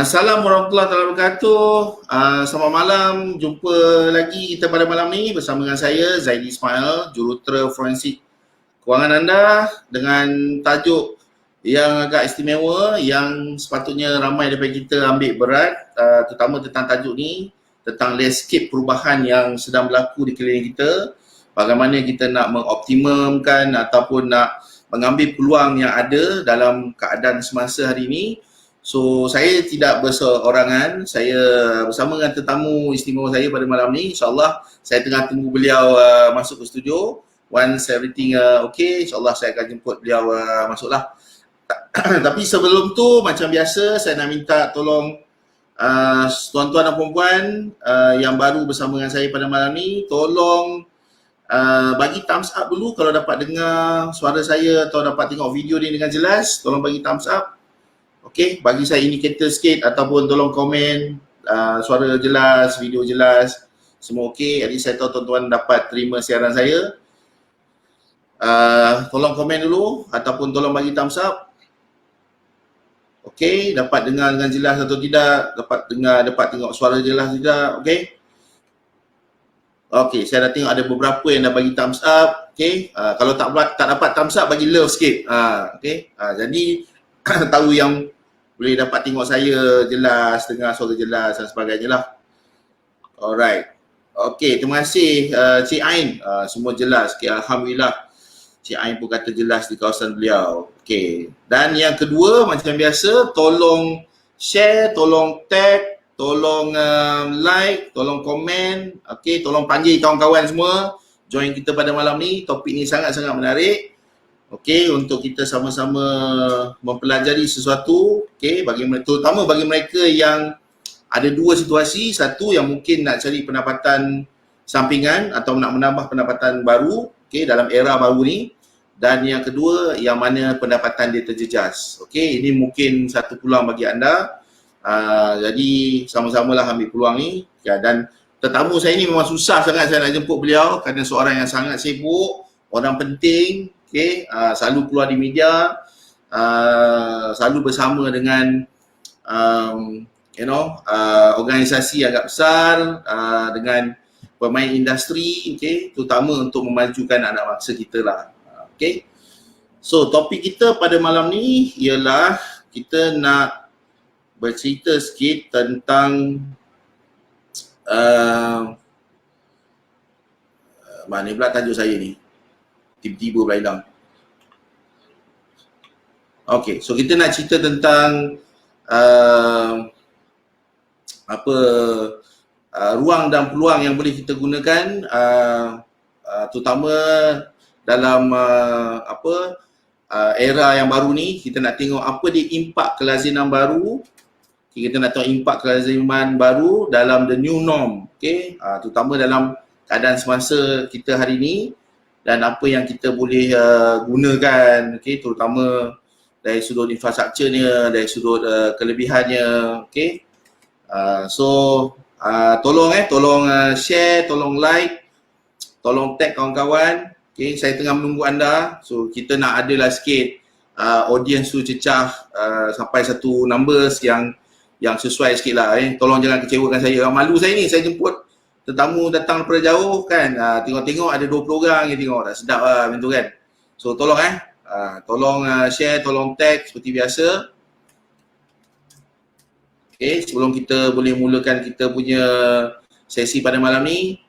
Assalamualaikum warahmatullahi wabarakatuh. Selamat malam. Jumpa lagi kita pada malam ni bersama dengan saya Zaidi Ismail, jurutera forensik kewangan anda dengan tajuk yang agak istimewa yang sepatutnya ramai daripada kita ambil berat, terutama tentang tajuk ni, tentang landscape perubahan yang sedang berlaku di keliling kita. Bagaimana kita nak mengoptimumkan ataupun nak mengambil peluang yang ada dalam keadaan semasa hari ini. So, saya tidak berseorangan, saya bersama dengan tetamu istimewa saya pada malam ni. InsyaAllah saya tengah tunggu beliau masuk ke studio. Once everything okay, insyaAllah saya akan jemput beliau masuklah. Tapi sebelum tu, macam biasa, saya nak minta tolong tuan-tuan dan puan-puan yang baru bersama dengan saya pada malam ni, tolong bagi thumbs up dulu kalau dapat dengar suara saya atau dapat tengok video ni dengan jelas. Tolong bagi thumbs up. Okey, bagi saya indikator sikit ataupun tolong komen suara jelas, video jelas, semua okey. Jadi saya tahu tuan-tuan dapat terima siaran saya. Tolong komen dulu ataupun tolong bagi thumbs up. Okey, dapat dengar dengan jelas atau tidak, dapat tengok suara jelas tidak, okey. Okey, saya dah tengok ada beberapa yang dah bagi thumbs up, okey. Kalau tak dapat thumbs up, bagi love sikit. Okey. Jadi tahu yang boleh dapat tengok saya jelas, dengar suara jelas dan sebagainya lah. Alright. Okey, terima kasih Cik Ain. Semua jelas. Okay, Alhamdulillah. Cik Ain pun kata jelas di kawasan beliau. Okey. Dan yang kedua, macam biasa, tolong share, tolong tag, tolong like, tolong komen. Okey, tolong panggil kawan-kawan semua join kita pada malam ni. Topik ni sangat-sangat menarik. Okey, untuk kita sama-sama mempelajari sesuatu, okey, terutama bagi mereka yang ada dua situasi, satu yang mungkin nak cari pendapatan sampingan atau nak menambah pendapatan baru, okey, dalam era baru ni, dan yang kedua yang mana pendapatan dia terjejas. Okey, ini mungkin satu peluang bagi anda. Jadi sama-samalah ambil peluang ni. Ya, dan tetamu saya ni memang susah sangat saya nak jemput beliau kerana seorang yang sangat sibuk, orang penting. Okay, selalu keluar di media, selalu bersama dengan organisasi agak besar, dengan pemain industri, okay, terutama untuk memajukan anak bangsa kita lah. Okay. So topik kita pada malam ni ialah kita nak bercerita sikit tentang mana pula tajuk saya ni? Tiba-tiba pula hilang. Okay, so kita nak cerita tentang ruang dan peluang yang boleh kita gunakan, terutama dalam era yang baru ni. Kita nak tengok apa dia impak kelaziman baru. Kita nak tengok impak kelaziman baru dalam the new norm, okay? Terutama dalam keadaan semasa kita hari ni. Dan apa yang kita boleh gunakan, okay, terutama dari sudut infrastrukturnya, dari sudut kelebihannya, okay. Tolong share, tolong like, tolong tag kawan-kawan, okay. Saya tengah menunggu anda, so kita nak adalah sikit audience tu cecah sampai satu numbers yang sesuai sikit lah. Tolong jangan kecewakan saya, malu saya ni, saya jemput tetamu datang daripada jauh kan, tengok-tengok ada 20 orang yang tengok, tak sedap lah macam tu kan. So tolong share, tolong tag seperti biasa. Okay, sebelum kita boleh mulakan kita punya sesi pada malam ni,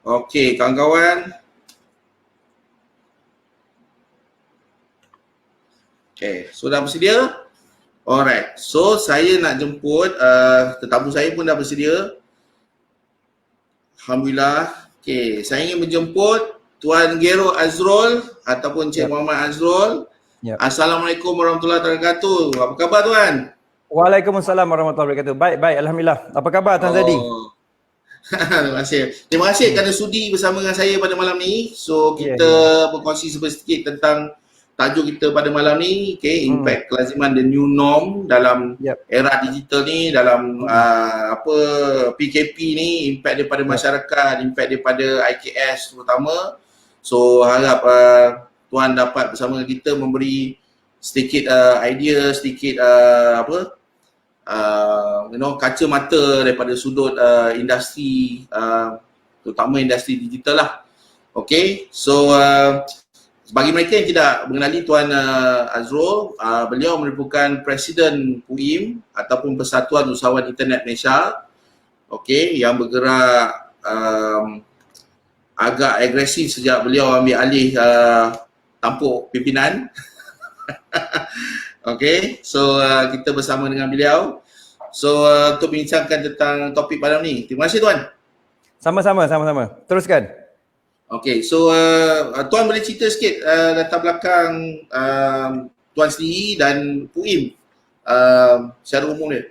okey, kawan-kawan. Okey, so dah bersedia? Alright, so saya nak jemput, tetamu saya pun dah bersedia. Alhamdulillah. Okey, saya ingin menjemput Tuan Gero Azrul ataupun Cik Muhammad Azrul. Assalamualaikum warahmatullahi wabarakatuh. Apa khabar Tuan? Waalaikumsalam warahmatullahi wabarakatuh. Baik, Alhamdulillah. Apa khabar Tuan Zaidi? Terima kasih kerana sudi bersama dengan saya pada malam ni. So kita berkongsi sedikit tentang tajuk kita pada malam ni, okay, impact kelaziman the new norm dalam era digital ni, dalam PKP ni, impact daripada masyarakat, impact daripada IKS terutama. So harap tuan dapat bersama kita memberi sedikit idea, sedikit kaca mata daripada sudut industri, terutama industri digital lah. Okay, so bagi mereka yang tidak mengenali Tuan Azrul, beliau merupakan Presiden PUIM ataupun Persatuan Usahawan Internet Malaysia, okay, yang bergerak agak agresif sejak beliau ambil alih tampuk pimpinan. Okay, so kita bersama dengan beliau. So untuk bincangkan tentang topik malam ni. Terima kasih Tuan. Sama-sama. Teruskan. Okay, so Tuan boleh cerita sikit latar belakang Tuan sendiri dan PUIM secara umum dia?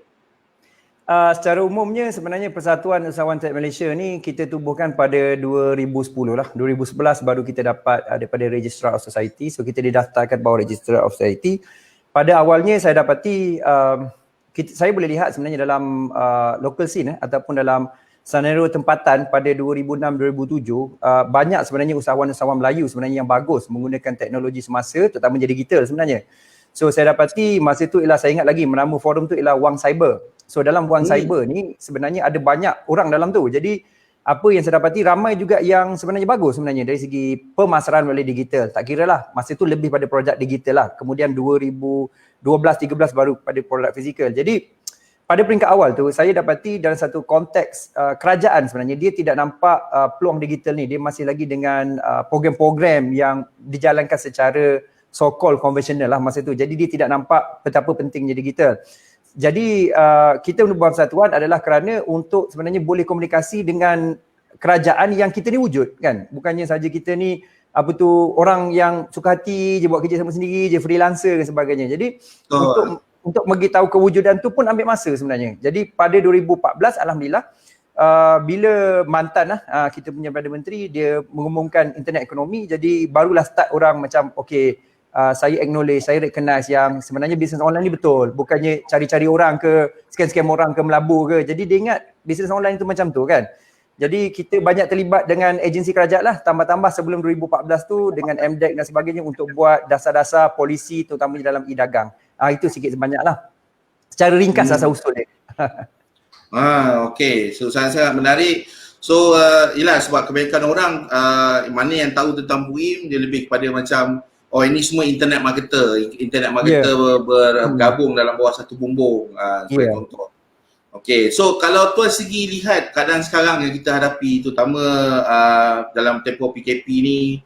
Secara umumnya sebenarnya Persatuan Usahawan Internet Malaysia ni kita tubuhkan pada 2010 lah. 2011 baru kita dapat daripada Registrar of Society. So kita didaftarkan bawah Registrar of Society. Pada awalnya saya dapati saya boleh lihat sebenarnya dalam local scene ataupun dalam senario tempatan pada 2006-2007 banyak sebenarnya usahawan-usahawan Melayu sebenarnya yang bagus menggunakan teknologi semasa, terutamanya digital sebenarnya. So saya dapati masa tu ialah, saya ingat lagi nama forum tu ialah Wang Cyber. So dalam Wang Cyber ni sebenarnya ada banyak orang dalam tu. Jadi apa yang saya dapati, ramai juga yang sebenarnya bagus sebenarnya dari segi pemasaran melalui digital. Tak kira lah, masa tu lebih pada produk digital lah. Kemudian 2012-13 baru pada produk fizikal. Jadi pada peringkat awal tu saya dapati dalam satu konteks kerajaan sebenarnya dia tidak nampak peluang digital ni. Dia masih lagi dengan program-program yang dijalankan secara so-called konvensional lah masa tu. Jadi dia tidak nampak betapa pentingnya digital. Jadi kita membuat persatuan adalah kerana untuk sebenarnya boleh komunikasi dengan kerajaan yang kita ni wujud kan. Bukannya saja kita ni orang yang suka hati je buat kerja sama sendiri je, freelancer dan sebagainya. Jadi untuk beritahu kewujudan tu pun ambil masa sebenarnya. Jadi pada 2014 alhamdulillah bila mantan kita punya Perdana Menteri dia mengumumkan internet ekonomi, jadi barulah start orang macam saya acknowledge, saya recognize yang sebenarnya bisnes online ni betul. Bukannya cari-cari orang ke, scam-scam orang ke, melabur ke. Jadi dia ingat bisnes online tu macam tu kan. Jadi kita banyak terlibat dengan agensi kerajaan lah, tambah-tambah sebelum 2014 tu dengan MDEC dan sebagainya untuk buat dasar-dasar polisi terutamanya dalam e-dagang. Itu sikit sebanyak lah. Secara ringkas asal usul dia. Okay. So sangat-sangat menarik. So yelah, sebab kebanyakan orang mana yang tahu tentang PUIM dia lebih kepada macam ini semua internet marketer bergabung dalam bawah satu bumbung sebagai contoh. Okay, so kalau tuan segi lihat keadaan sekarang yang kita hadapi, terutama dalam tempoh PKP ni,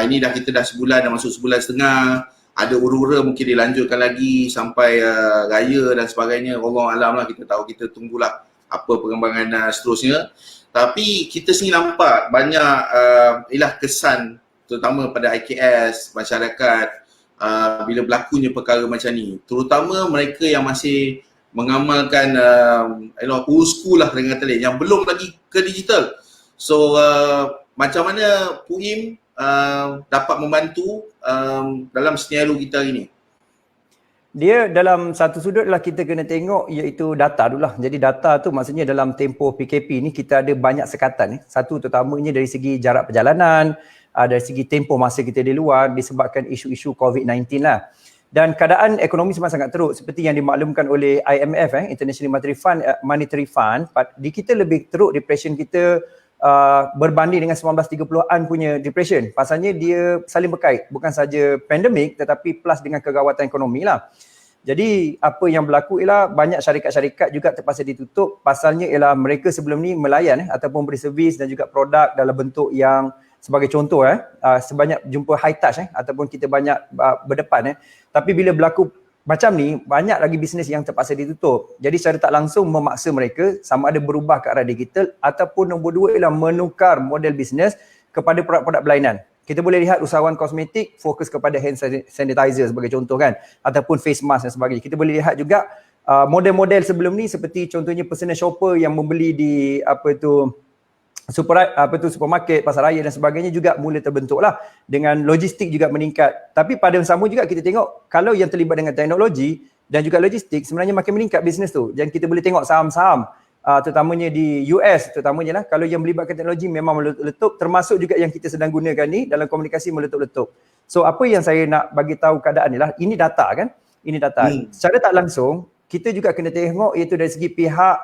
ini kita dah sebulan, dah masuk sebulan setengah, ada ura-ura mungkin dilanjutkan lagi sampai raya dan sebagainya. Allah alam lah, kita tahu, kita tunggulah apa perkembangan seterusnya. Tapi kita sini nampak banyak kesan terutama pada IKS, masyarakat bila berlakunya perkara macam ni. Terutama mereka yang masih mengamalkan old school lah dengan tadi, yang belum lagi ke digital. So macam mana PUIM dapat membantu dalam senario kita hari ni? Dia dalam satu sudut lah kita kena tengok iaitu data dulu lah. Jadi data tu maksudnya dalam tempoh PKP ni kita ada banyak sekatan. Satu terutamanya dari segi jarak perjalanan, dari segi tempoh masa kita di luar disebabkan isu-isu COVID-19 lah. Dan keadaan ekonomi memang sangat teruk seperti yang dimaklumkan oleh IMF, International Monetary Fund. Di kita lebih teruk depression kita berbanding dengan 1930-an punya depression. Pasalnya dia saling berkait, bukan saja pandemik tetapi plus dengan kegawatan ekonomi lah. Jadi apa yang berlaku ialah banyak syarikat-syarikat juga terpaksa ditutup. Pasalnya ialah mereka sebelum ni melayan ataupun beri servis dan juga produk dalam bentuk yang sebagai contoh sebanyak jumpa high touch ataupun kita banyak berdepan tapi bila berlaku macam ni banyak lagi bisnes yang terpaksa ditutup. Jadi secara tak langsung memaksa mereka sama ada berubah ke arah digital ataupun nombor dua ialah menukar model bisnes kepada produk-produk berlainan. Kita boleh lihat usahawan kosmetik fokus kepada hand sanitizer sebagai contoh kan, ataupun face mask dan sebagainya. Kita boleh lihat juga model-model sebelum ni seperti contohnya personal shopper yang membeli di supermarket, pasar raya dan sebagainya juga mula terbentuklah dengan logistik juga meningkat. Tapi pada yang sama juga kita tengok kalau yang terlibat dengan teknologi dan juga logistik sebenarnya makin meningkat bisnes tu. Dan kita boleh tengok saham-saham terutamanya di US terutamanya lah, kalau yang melibatkan teknologi memang meletup, termasuk juga yang kita sedang gunakan ni dalam komunikasi meletup-letup. So apa yang saya nak bagi tahu keadaan ni lah, ini data kan, ini data. Secara tak langsung kita juga kena tengok iaitu dari segi pihak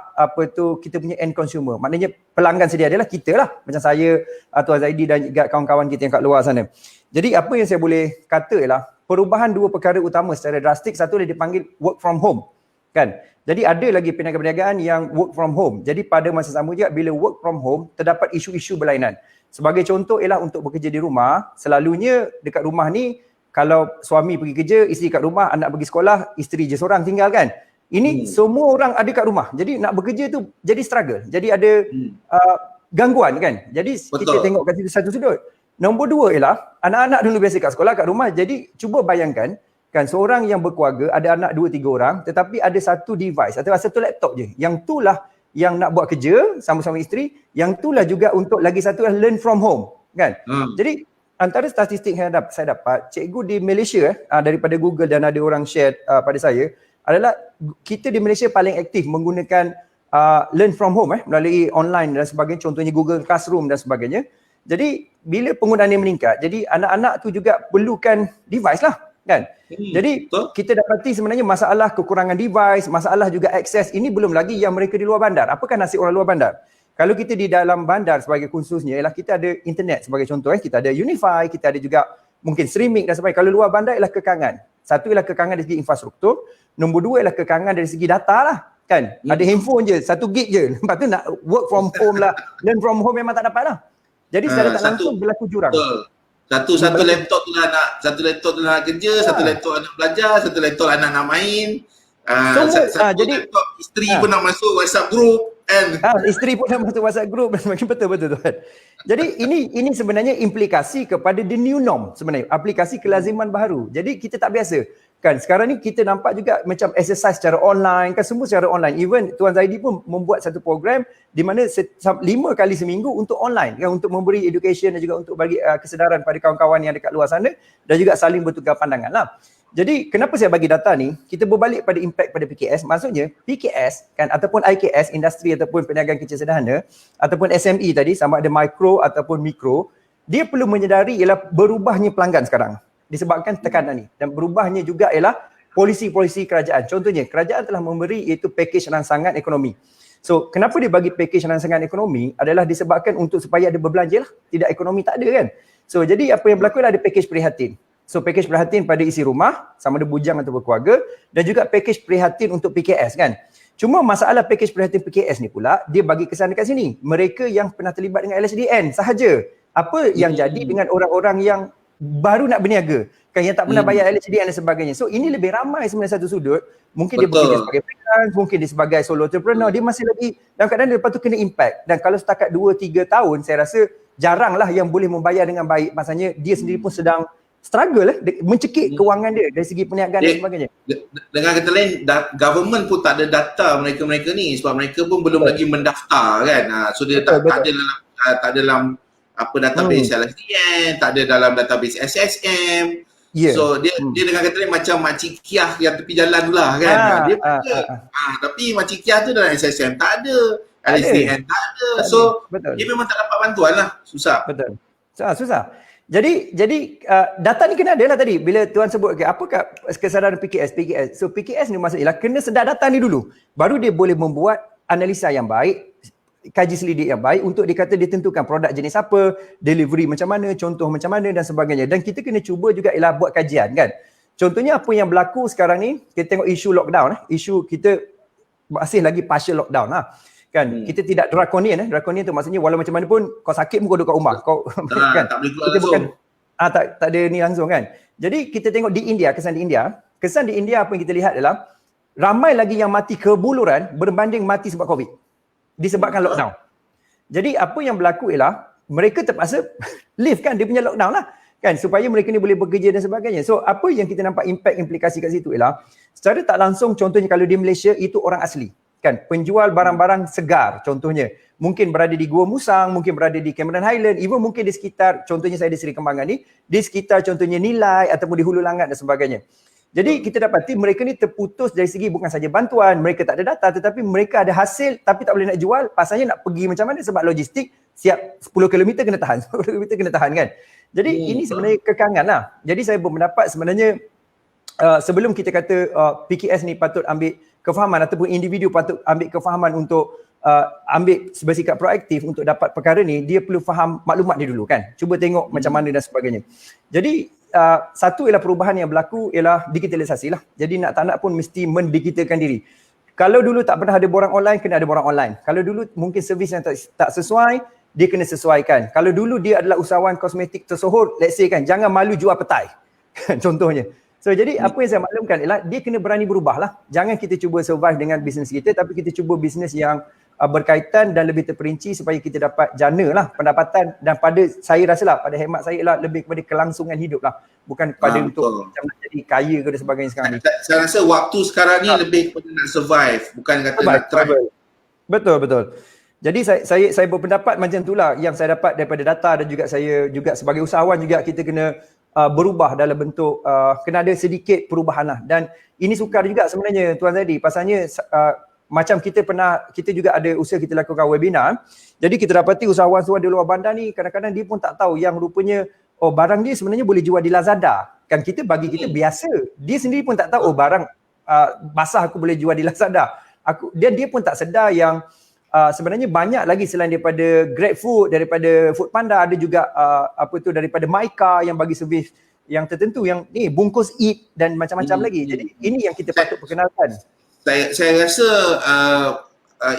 kita punya end consumer. Maknanya pelanggan sedia adalah kita lah, macam saya, Tuan Zaidi dan juga kawan-kawan kita yang kat luar sana. Jadi apa yang saya boleh kata ialah perubahan dua perkara utama secara drastik. Satu dia dipanggil work from home kan. Jadi ada lagi perniagaan-perniagaan yang work from home. Jadi pada masa sama juga bila work from home terdapat isu-isu berlainan. Sebagai contoh ialah untuk bekerja di rumah, selalunya dekat rumah ni kalau suami pergi kerja, isteri kat rumah, anak pergi sekolah, isteri je seorang tinggal kan. Ini semua orang ada kat rumah. Jadi nak bekerja tu jadi struggle. Jadi ada gangguan kan. Jadi kita tengok kat situ satu sudut. Nombor dua ialah anak-anak dulu biasa kat sekolah, kat rumah. Jadi cuba bayangkan kan seorang yang berkeluarga, ada anak 2-3 orang tetapi ada satu device atau satu laptop je. Yang itulah yang nak buat kerja sama-sama isteri, yang itulah juga untuk lagi satu learn from home kan. Jadi antara statistik yang saya dapat, cikgu di Malaysia daripada Google dan ada orang share pada saya adalah kita di Malaysia paling aktif menggunakan learn from home melalui online dan sebagainya, contohnya Google Classroom dan sebagainya. Jadi bila penggunaan ini meningkat, jadi anak-anak tu juga perlukan device lah kan. Jadi kita dapati sebenarnya masalah kekurangan device, masalah juga akses, ini belum lagi yang mereka di luar bandar. Apakah nasib orang luar bandar? Kalau kita di dalam bandar sebagai khususnya ialah kita ada internet sebagai contoh, kita ada Unify, kita ada juga mungkin streaming dan sebagainya. Kalau luar bandar ialah kekangan. Satu ialah kekangan dari segi infrastruktur, nombor dua ialah kekangan dari segi data lah kan. Ada handphone je, 1 gig je. Lepas tu nak work from home lah, learn from home memang tak dapat lah. Jadi secara tak langsung berlaku jurang. Satu laptop tu lah nak kerja, satu laptop nak belajar, satu laptop anak nak main. Jadi laptop isteri pun nak masuk WhatsApp group kan. Isteri pun nak masuk WhatsApp group dan macam betul tuan. Jadi ini sebenarnya implikasi kepada the new norm sebenarnya, aplikasi kelaziman baru. Jadi kita tak biasa kan. Sekarang ni kita nampak juga macam exercise secara online kan, semua secara online. Even Tuan Zaidi pun membuat satu program di mana 5 kali seminggu untuk online kan, untuk memberi education dan juga untuk bagi kesedaran pada kawan-kawan yang dekat luar sana dan juga saling bertukar pandangan lah. Jadi kenapa saya bagi data ni, kita berbalik pada impact pada PKS, maksudnya PKS kan ataupun IKS, industri ataupun perniagaan kecil sederhana ataupun SME tadi, sama ada mikro ataupun mikro, dia perlu menyedari ialah berubahnya pelanggan sekarang disebabkan tekanan ni, dan berubahnya juga ialah polisi-polisi kerajaan. Contohnya kerajaan telah memberi iaitu pakej rangsangan ekonomi. So kenapa dia bagi pakej rangsangan ekonomi adalah disebabkan untuk supaya ada berbelanja lah, tidak ekonomi tak ada kan. So jadi apa yang berlaku adalah ada pakej prihatin. So pakej prihatin pada isi rumah sama ada bujang atau berkeluarga, dan juga pakej prihatin untuk PKS kan. Cuma masalah pakej prihatin PKS ni pula dia bagi kesan dekat sini, mereka yang pernah terlibat dengan LHDN sahaja. Apa yang jadi dengan orang-orang yang baru nak berniaga kan, yang tak pernah bayar LHDN dan sebagainya. So ini lebih ramai sebenarnya satu sudut. Mungkin dia bekerja sebagai freelance, mungkin dia sebagai solo entrepreneur, dia masih lagi dalam keadaan dia lepas tu kena impact. Dan kalau setakat 2-3 tahun saya rasa jaranglah yang boleh membayar dengan baik. Maksudnya dia sendiri pun sedang struggle mencekik kewangan dia dari segi perniagaan dan sebagainya. Dengan kata lain, government pun tak ada data mereka-mereka ni sebab mereka pun belum lagi mendaftar kan. So dia tak ada dalam apa database LSDN, tak ada dalam database SSM. So dia dengan kata lain macam Makcik Kiah yang tepi jalan tu lah kan. Dia tapi Makcik Kiah tu dalam SSM tak ada, LSDN tak ada. So dia memang tak dapat bantuan lah. Susah. Betul. Susah. Jadi data ni kena ada lah tadi bila tuan sebut apakah kesedaran PKS. So PKS ni maksudnya kena sedar data ni dulu, baru dia boleh membuat analisa yang baik, kaji selidik yang baik untuk dia tentukan produk jenis apa, delivery macam mana, contoh macam mana dan sebagainya. Dan kita kena cuba juga ialah buat kajian kan. Contohnya apa yang berlaku sekarang ni, kita tengok isu lockdown isu kita masih lagi partial lockdown kan. Kita tidak drakonian drakonian tu maksudnya walau macam mana pun kau sakit pun kau duduk kat rumah kau kan, tak boleh keluar kita langsung. Tak ada ni langsung kan. Jadi kita tengok di India, kesan di India apa yang kita lihat adalah ramai lagi yang mati kebuluran berbanding mati sebab COVID disebabkan lockdown. Jadi apa yang berlaku ialah mereka terpaksa lift kan dia punya lockdown lah kan, supaya mereka ni boleh bekerja dan sebagainya. So apa yang kita nampak impact implikasi kat situ ialah secara tak langsung, contohnya kalau di Malaysia itu orang asli kan, penjual barang-barang segar contohnya. Mungkin berada di Gua Musang, mungkin berada di Cameron Highland, even mungkin di sekitar, contohnya saya di Seri Kembangan ni, di sekitar contohnya Nilai ataupun di Hulu Langat dan sebagainya. Jadi kita dapati mereka ni terputus dari segi bukan saja bantuan, mereka tak ada data tetapi mereka ada hasil tapi tak boleh nak jual, pasalnya nak pergi macam mana sebab logistik siap 10 km kena tahan, 10 km kena tahan kan. Jadi ini sebenarnya kekangan lah. Jadi saya berpendapat sebenarnya sebelum kita kata PKS ni patut ambil kefahaman ataupun individu patut ambil kefahaman untuk ambil bersikap proaktif untuk dapat perkara ni, dia perlu faham maklumat dia dulu kan. Cuba tengok macam mana dan sebagainya. Jadi satu ialah perubahan yang berlaku ialah digitalisasi lah. Jadi nak tak nak pun mesti mendigitalkan diri. Kalau dulu tak pernah ada borang online, kena ada borang online. Kalau dulu mungkin servis yang tak sesuai, dia kena sesuaikan. Kalau dulu dia adalah usahawan kosmetik tersohor, let's say kan, jangan malu jual petai. Contohnya. So jadi apa yang saya maklumkan ialah dia kena berani berubah lah. Jangan kita cuba survive dengan bisnes kita, tapi kita cuba bisnes yang berkaitan dan lebih terperinci supaya kita dapat jana lah pendapatan, dan pada saya rasalah, pada hemat saya lah lebih kepada kelangsungan hidup lah, bukan kepada untuk macam nak jadi kaya ke dan sebagainya sekarang ni. Saya rasa waktu sekarang ni lebih kepada nak survive, bukan kata nak try. Betul. Jadi saya berpendapat macam itulah yang saya dapat daripada data, dan juga saya juga sebagai usahawan juga kita kena berubah dalam bentuk kena ada sedikit perubahan lah. Dan ini sukar juga sebenarnya Tuan Zaidi, pasalnya macam kita juga ada usaha kita lakukan webinar. Jadi kita dapati usahawan-usahawan di luar bandar ni kadang-kadang dia pun tak tahu yang rupanya barang dia sebenarnya boleh jual di Lazada. Kan kita bagi kita biasa. Dia sendiri pun tak tahu barang basah aku boleh jual di Lazada. Dia pun tak sedar yang sebenarnya banyak lagi selain daripada GrabFood, daripada Foodpanda, ada juga daripada Maika yang bagi servis yang tertentu, yang ni bungkus eat dan macam-macam lagi. Jadi ini yang kita patut perkenalkan. Saya rasa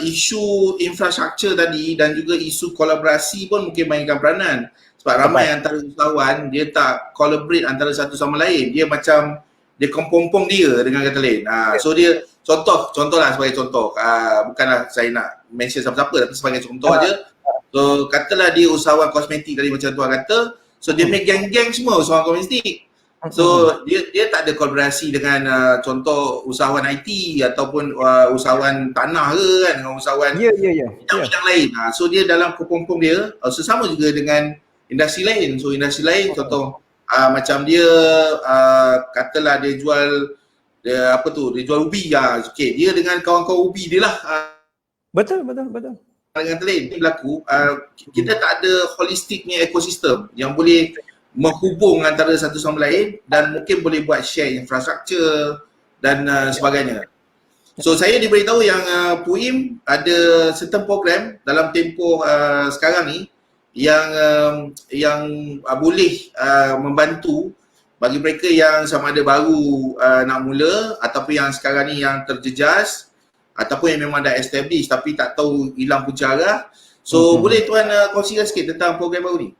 isu infrastruktur tadi dan juga isu kolaborasi pun mungkin mainkan peranan. Sebab ramai antara usahawan dia tak collaborate antara satu sama lain. Dia macam dia kompompong dia dengan kata lain. So dia contohlah sebagai contoh. Bukanlah saya nak mention siapa-siapa, tapi sebagai contoh aja. So katalah dia usahawan kosmetik tadi macam tuan kata. So dia make geng-geng semua usahawan kosmetik. So dia tak ada kolaborasi dengan contoh usahawan IT ataupun usahawan tanah ke kan, dengan usahawan bidang lain. So dia dalam kepompong dia sesama juga dengan industri lain. So industri lain contoh macam dia katalah dia jual dia jual ubi okay, dia dengan kawan-kawan ubi dia lah. Betul. Dengan lain ni berlaku, kita tak ada holistiknya ekosistem yang boleh menghubung antara satu sama lain dan mungkin boleh buat share infrastruktur dan sebagainya. So saya diberitahu yang PUIM ada certain program dalam tempoh sekarang ni yang boleh membantu bagi mereka yang sama ada baru nak mula ataupun yang sekarang ni yang terjejas ataupun yang memang dah established tapi tak tahu hilang punca arah. So boleh tuan kongsikan sikit tentang program baru ni?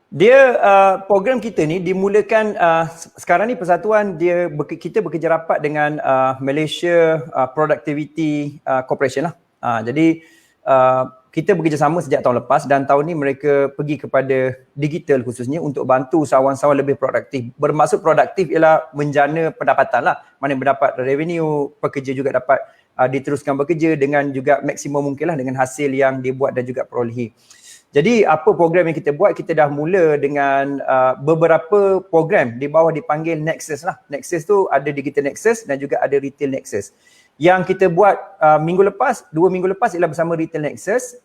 Dia program kita ni dimulakan sekarang ni persatuan kita bekerja rapat dengan Malaysia Productivity Corporation lah. Jadi kita bekerjasama sejak tahun lepas dan tahun ni mereka pergi kepada digital khususnya untuk bantu usahawan-usahawan lebih produktif. Bermaksud produktif ialah menjana pendapatan lah. Mana mendapat revenue, pekerja juga dapat diteruskan bekerja dengan juga maksimum mungkin lah dengan hasil yang dia buat dan juga perolehi. Jadi apa program yang kita buat, kita dah mula dengan beberapa program di bawah dipanggil Nexus lah. Nexus tu ada Digital Nexus dan juga ada Retail Nexus. Yang kita buat 2 minggu lepas ialah bersama Retail Nexus,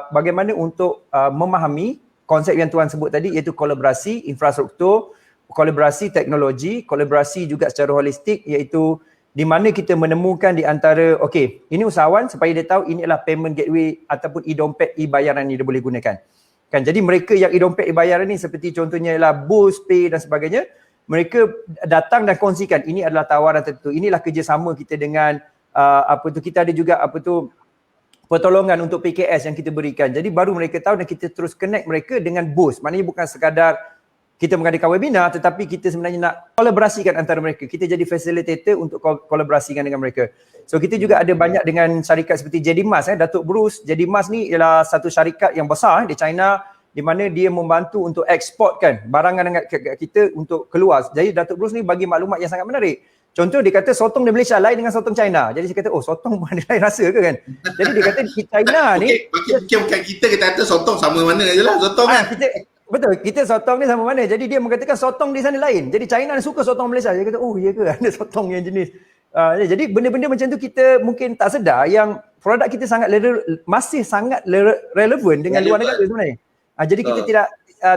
bagaimana untuk memahami konsep yang tuan sebut tadi, iaitu kolaborasi infrastruktur, kolaborasi teknologi, kolaborasi juga secara holistik, iaitu di mana kita menemukan di antara, okey, ini usahawan supaya dia tahu ini adalah payment gateway ataupun e-dompet, e-bayaran yang dia boleh gunakan. Kan, jadi mereka yang e-dompet, e-bayaran ni seperti contohnya ialah Boost, Pay dan sebagainya, mereka datang dan kongsikan ini adalah tawaran tertentu. Inilah kerjasama kita dengan kita ada juga pertolongan untuk PKS yang kita berikan. Jadi baru mereka tahu dan kita terus connect mereka dengan Boost. Maknanya bukan sekadar kita mengadakan webinar tetapi kita sebenarnya nak kolaborasikan antara mereka. Kita jadi facilitator untuk kolaborasikan dengan mereka. So kita juga ada banyak dengan syarikat seperti JDMAS, Datuk Bruce. JDMAS ni ialah satu syarikat yang besar di China di mana dia membantu untuk eksportkan barangan kita untuk keluar. Jadi Datuk Bruce ni bagi maklumat yang sangat menarik. Contoh dia kata sotong di Malaysia lain dengan sotong China. Jadi saya kata, oh sotong mana lain rasa ke kan? Jadi dia kata di China ni Bukan kita kata sotong sama mana je lah sotong kan. kita sotong ni sama mana. Jadi dia mengatakan sotong di sana lain. Jadi China suka sotong Malaysia. Dia kata, oh iya ke ada sotong yang jenis. Jadi benda-benda macam tu kita mungkin tak sedar yang produk kita masih sangat relevan dengan luar negara sebenarnya. Jadi kita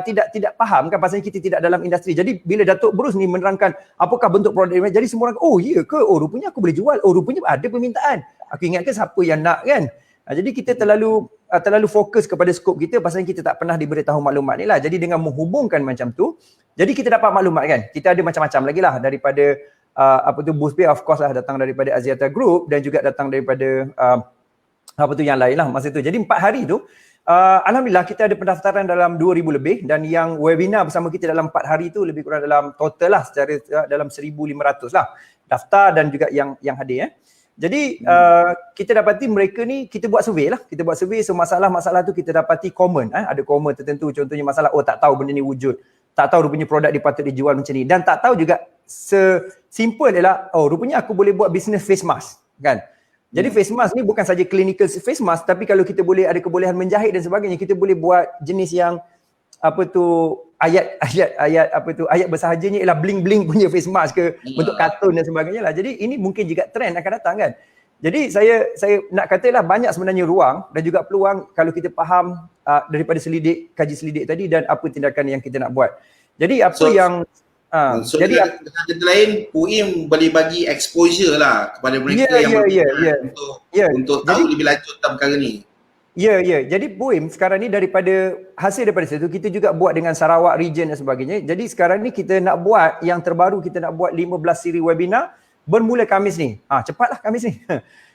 tidak faham kan pasal kita tidak dalam industri. Jadi bila Datuk Bruce ni menerangkan apakah bentuk produk ini, jadi semua orang, oh iya ke? Oh rupanya aku boleh jual. Oh rupanya ada permintaan. Aku ingatkan siapa yang nak kan? Jadi kita terlalu fokus kepada skop kita pasal kita tak pernah diberitahu maklumat ni lah. Jadi dengan menghubungkan macam tu, jadi kita dapat maklumat kan. Kita ada macam-macam lagi lah daripada Boost Pay of course lah datang daripada Axiata Group dan juga datang daripada yang lain lah masa tu. Jadi 4 hari tu Alhamdulillah kita ada pendaftaran dalam 2,000 lebih dan yang webinar bersama kita dalam 4 hari tu lebih kurang dalam total lah secara dalam 1,500 lah daftar dan juga yang hadir. Jadi kita dapati mereka ni, kita buat survey lah. Kita buat survey, so masalah-masalah tu kita dapati common. Ada common tertentu, contohnya masalah, oh tak tahu benda ni wujud. Tak tahu rupanya produk dia patut dijual macam ni. Dan tak tahu juga simple ialah, oh rupanya aku boleh buat bisnes face mask kan. Jadi face mask ni bukan saja clinical face mask, tapi kalau kita boleh ada kebolehan menjahit dan sebagainya, kita boleh buat jenis yang ayat bersahajanya ialah bling-bling punya face mask ke, bentuk kartun dan sebagainya lah. Jadi ini mungkin juga trend akan datang kan. Jadi saya nak katalah banyak sebenarnya ruang dan juga peluang kalau kita faham daripada kaji selidik tadi dan apa tindakan yang kita nak buat. Jadi jadi kata lain UIM boleh bagi exposure lah kepada mereka untuk tahu lebih lanjut tentang perkara ni. Ya. Jadi UIM sekarang ni hasil daripada situ kita juga buat dengan Sarawak region dan sebagainya. Jadi sekarang ni kita nak buat yang terbaru, kita nak buat 15 siri webinar bermula Khamis ni. Cepatlah Khamis ni.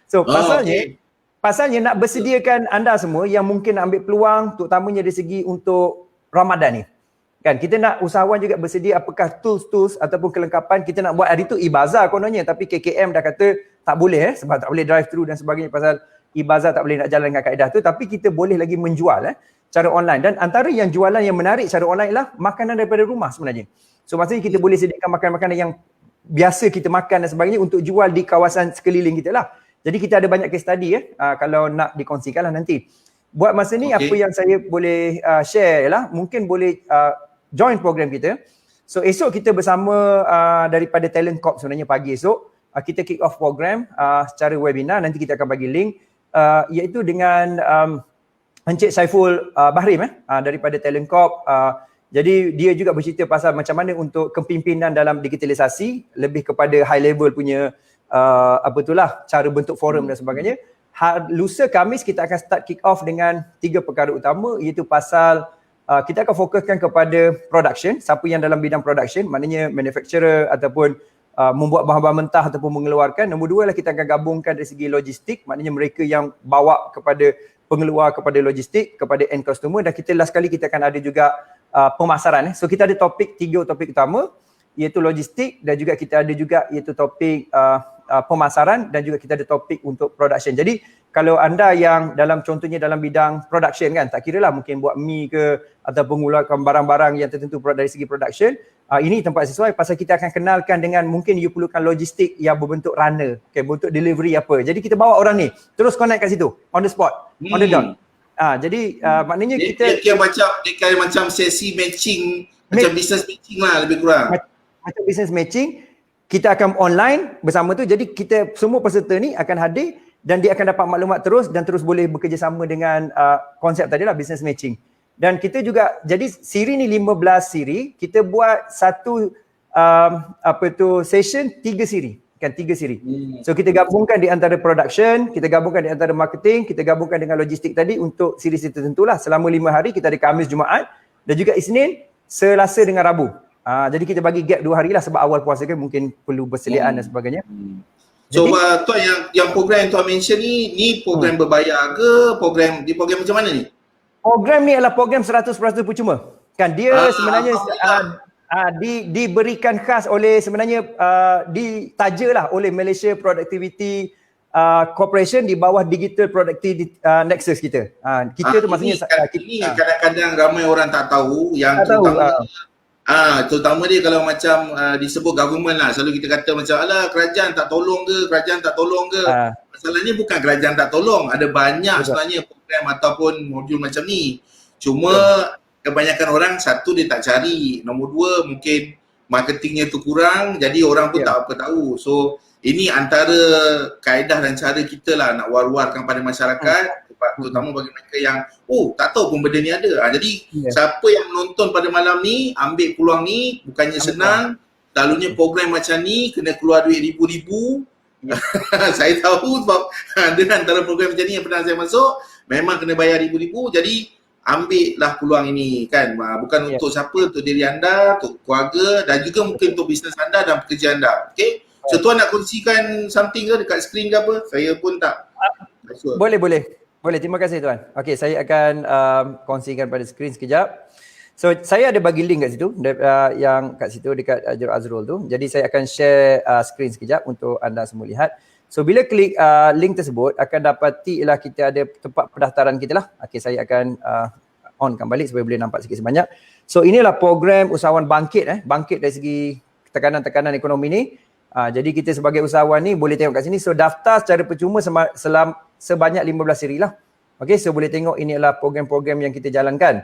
So pasalnya nak bersediakan anda semua yang mungkin nak ambil peluang terutamanya dari segi untuk Ramadan ni. Kan kita nak usahawan juga bersedia apakah tools ataupun kelengkapan. Kita nak buat hari tu e-bazar kononnya, tapi KKM dah kata tak boleh sebab tak boleh drive thru dan sebagainya pasal e-bazar tak boleh nak jalan dengan kaedah tu, tapi kita boleh lagi menjual cara online. Dan antara yang jualan yang menarik cara online ialah makanan daripada rumah sebenarnya. So maksudnya kita boleh sediakan makanan-makanan yang biasa kita makan dan sebagainya untuk jual di kawasan sekeliling kita lah. Jadi kita ada banyak case study kalau nak dikongsikan lah nanti. Buat masa ni apa yang saya boleh share ialah mungkin boleh join program kita. So esok kita bersama daripada Talent Corp sebenarnya pagi esok kita kick off program secara webinar, nanti kita akan bagi link iaitu dengan Encik Saiful Bahrim daripada Talent Corp. Jadi dia juga bercerita pasal macam mana untuk kepimpinan dalam digitalisasi, lebih kepada high level punya cara bentuk forum dan sebagainya. Lusa Khamis kita akan start kick off dengan 3 perkara utama, iaitu pasal kita akan fokuskan kepada production, siapa yang dalam bidang production, maknanya manufacturer ataupun membuat bahan-bahan mentah ataupun mengeluarkan. Nombor 2 lah kita akan gabungkan dari segi logistik, maknanya mereka yang bawa kepada pengeluar, kepada logistik, kepada end customer. Dan kita last kali kita akan ada juga pemasaran. So kita ada 3 topik utama, iaitu logistik, dan juga kita ada juga iaitu topik pemasaran, dan juga kita ada topik untuk production. Jadi kalau anda yang contohnya dalam bidang production kan, tak kira lah mungkin buat mi ke ataupun mengeluarkan barang-barang yang tertentu dari segi production, ini tempat sesuai pasal kita akan kenalkan dengan mungkin you perlukan logistik yang berbentuk runner, bentuk delivery apa. Jadi kita bawa orang ni terus connect kat situ on the spot, on the dot. Jadi maknanya kita dia macam sesi matching, macam business matching lah lebih kurang. Macam business matching, kita akan online bersama tu. Jadi kita semua peserta ni akan hadir dan dia akan dapat maklumat terus dan terus boleh bekerjasama dengan konsep tadi lah, business matching. Dan kita juga, jadi siri ni 15 siri, kita buat satu session 3 siri. Kan 3 siri. So kita gabungkan di antara production, kita gabungkan di antara marketing, kita gabungkan dengan logistik tadi untuk siri-siri tertentu lah. Selama 5 hari kita ada Khamis, Jumaat dan juga Isnin, Selasa dengan Rabu. Jadi kita bagi gap 2 hari lah sebab awal puasa kan mungkin perlu persediaan dan sebagainya. So tuan yang program yang tuan mention ni program berbayar ke, program macam mana ni? Program ni adalah program 100% percuma. Kan dia sebenarnya diberikan khas oleh sebenarnya ditajalah oleh Malaysia Productivity Corporation di bawah Digital Productivity Nexus kita. Kita tu maksudnya ini kadang-kadang ramai orang tak tahu yang Terutama dia kalau macam disebut government lah, selalu kita kata macam alah kerajaan tak tolong ke, kerajaan tak tolong ke. Masalahnya bukan kerajaan tak tolong, ada banyak sebenarnya program ataupun modul macam ni. Cuma kebanyakan orang, satu dia tak cari, nombor dua mungkin marketingnya tu kurang, jadi orang pun tak apa tahu. So ini antara kaedah dan cara kita lah nak war-warkan pada masyarakat, terutama bagi mereka yang tak tahu pun benda ni ada. Jadi siapa yang menonton pada malam ni, ambil peluang ni, bukannya senang. Selalunya program macam ni kena keluar duit ribu-ribu. Saya tahu sebab ada antara program macam ni yang pernah saya masuk, memang kena bayar ribu-ribu. Jadi ambillah peluang ini kan. Bukan untuk siapa, untuk diri anda, untuk keluarga dan juga mungkin untuk bisnes anda dan pekerja anda. Okay? So tuan nak kongsikan something ke dekat skrin ke apa? Saya pun tak sure. Boleh, terima kasih tuan. Okey, saya akan kongsikan pada skrin sekejap. So saya ada bagi link kat situ, yang kat situ dekat Jurul Azrul tu. Jadi saya akan share skrin sekejap untuk anda semua lihat. So bila klik link tersebut, akan dapati ialah kita ada tempat pendaftaran kita lah. Okey, saya akan onkan balik supaya boleh nampak sikit sebanyak. So inilah program usahawan bangkit, bangkit dari segi tekanan-tekanan ekonomi ni. Jadi kita sebagai usahawan ni boleh tengok kat sini. So daftar secara percuma sebanyak 15 siri lah. Okay, so boleh tengok ini adalah program-program yang kita jalankan.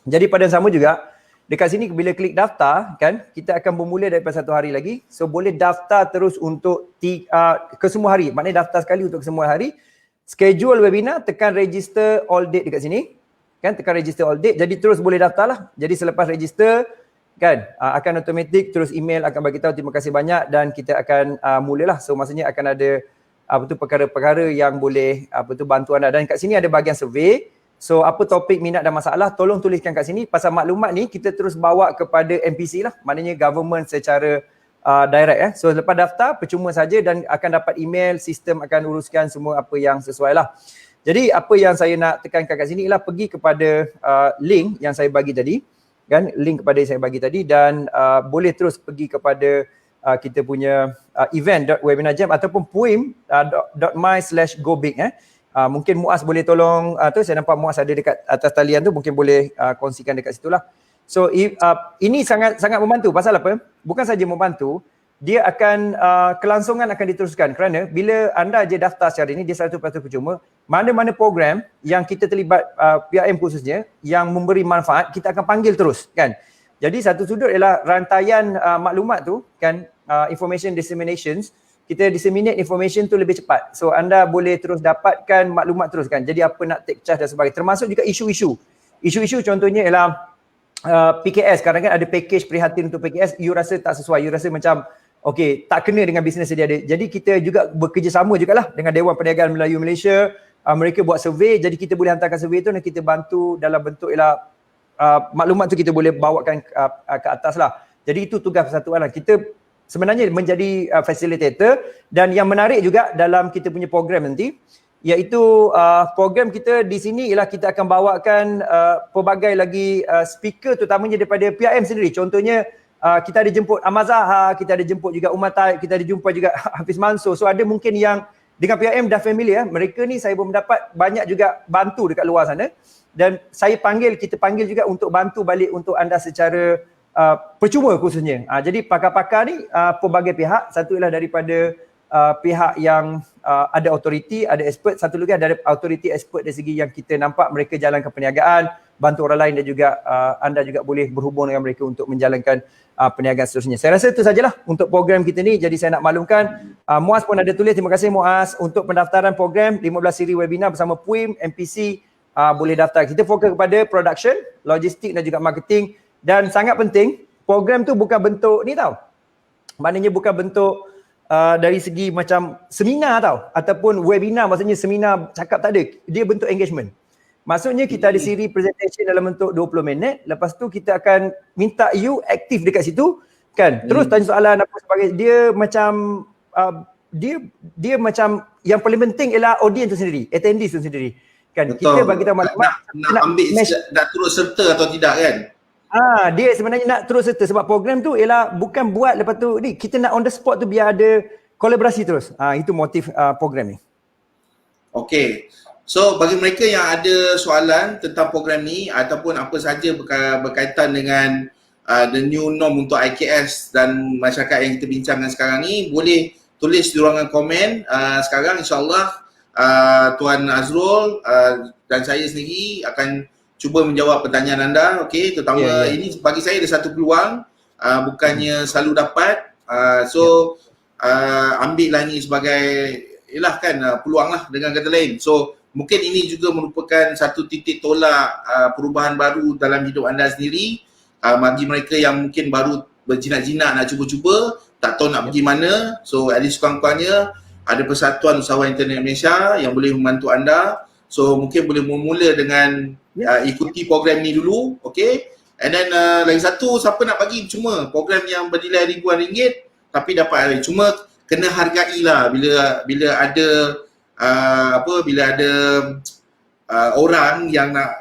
Jadi pada yang sama juga, dekat sini bila klik daftar kan, kita akan bermula daripada 1 hari lagi. So boleh daftar terus untuk ke semua hari. Maknanya daftar sekali untuk ke semua hari. Schedule webinar, tekan register all date dekat sini. Kan, tekan register all date. Jadi terus boleh daftar lah. Jadi selepas register kan, akan automatik terus email akan bagi tahu terima kasih banyak dan kita akan mulalah. So maksudnya akan ada perkara-perkara yang boleh bantu anda. Dan kat sini ada bahagian survey. So apa topik, minat dan masalah, tolong tuliskan kat sini. Pasal maklumat ni kita terus bawa kepada MPC lah. Maknanya government secara direct. So lepas daftar percuma saja dan akan dapat email, sistem akan uruskan semua apa yang sesuai lah. Jadi apa yang saya nak tekankan kat sini ialah pergi kepada link yang saya bagi tadi. Kan, link kepada yang saya bagi tadi dan boleh terus pergi kepada kita punya event.webinarjam ataupun puim.my/gobig. Mungkin Muaz boleh tolong tu, saya nampak Muaz ada dekat atas talian tu, mungkin boleh kongsikan dekat situlah. So ini sangat membantu. Pasal apa? Bukan saja membantu, dia akan kelangsungan akan diteruskan kerana bila anda je daftar secara ini dia 100% percuma. Mana-mana program yang kita terlibat PIM khususnya yang memberi manfaat, kita akan panggil terus kan. Jadi satu sudut ialah rantaian maklumat tu kan, information disseminations, kita disseminate information tu lebih cepat. So anda boleh terus dapatkan maklumat terus kan. Jadi apa nak take charge dan sebagainya. Termasuk juga isu-isu. Isu-isu contohnya ialah PKS. Kadang-kadang ada package prihatin untuk PKS, you rasa tak sesuai, you rasa macam okey, tak kena dengan bisnes dia ada. Jadi kita juga bekerjasama jugalah dengan Dewan Perniagaan Melayu Malaysia. Mereka buat survey, jadi kita boleh hantarkan survey tu dan kita bantu dalam bentuk ialah maklumat tu kita boleh bawakan ke atas lah. Jadi itu tugas persatuan lah. Kita sebenarnya menjadi facilitator dan yang menarik juga dalam kita punya program nanti iaitu program kita di sini ialah kita akan bawakan pelbagai lagi speaker terutamanya daripada PIM sendiri. Contohnya kita ada jemput Ahmad Zahar, kita ada jemput juga Umar Taib, kita ada jumpa juga Hafiz Mansur. So ada mungkin yang dengan PIM dah familiar, mereka ni saya pun mendapat banyak juga bantu dekat luar sana dan kita panggil juga untuk bantu balik untuk anda secara percuma khususnya. Jadi pakar-pakar ni pelbagai pihak, satu ialah daripada pihak yang ada autoriti, ada expert, satu lagi ada autoriti expert dari segi yang kita nampak mereka jalankan perniagaan, bantu orang lain dan juga anda juga boleh berhubung dengan mereka untuk menjalankan perniagaan seterusnya. Saya rasa itu sajalah untuk program kita ni. Jadi saya nak maklumkan, Muaz pun ada tulis, terima kasih Muaz untuk pendaftaran program 15 siri webinar bersama PUIM, MPC, boleh daftar. Kita fokus kepada production, logistik dan juga marketing dan sangat penting, program tu bukan bentuk ni tau. Maknanya bukan bentuk dari segi macam seminar tau ataupun webinar, maksudnya seminar cakap tak ada, dia bentuk engagement. Maksudnya kita ada siri presentation dalam bentuk 20 minit, lepas tu kita akan minta you aktif dekat situ kan, terus tanya soalan apa sebagainya. Dia macam dia macam yang paling penting ialah audience tu sendiri, attendees tu sendiri kan. Betul. Kita bagi tahu maklumat nak ambil nak turut serta atau tidak kan. Dia sebenarnya nak terus serta sebab program tu ialah bukan buat lepas tu ni kita nak on the spot tu biar ada kolaborasi terus. Itu motif program ni. Okey. So bagi mereka yang ada soalan tentang program ni ataupun apa saja berkaitan dengan the new norm untuk IKS dan masyarakat yang kita bincangkan sekarang ni, boleh tulis di ruangan komen sekarang, insyaAllah Tuan Azrul dan saya sendiri akan cuba menjawab pertanyaan anda. Okey, terutama ini bagi saya ada satu peluang, bukannya selalu dapat, ambillah ini sebagai peluang lah dengan kata lain. So mungkin ini juga merupakan satu titik tolak perubahan baru dalam hidup anda sendiri, bagi mereka yang mungkin baru berjinak-jinak nak cuba-cuba, tak tahu nak pergi mana. So at least kurang-kurangnya ada Persatuan Usahawan Internet Malaysia yang boleh membantu anda. So mungkin boleh memula dengan ikuti program ni dulu, okay. And then lagi satu, siapa nak bagi cuma program yang bernilai ribuan ringgit tapi dapat cuma kena hargailah bila ada orang yang nak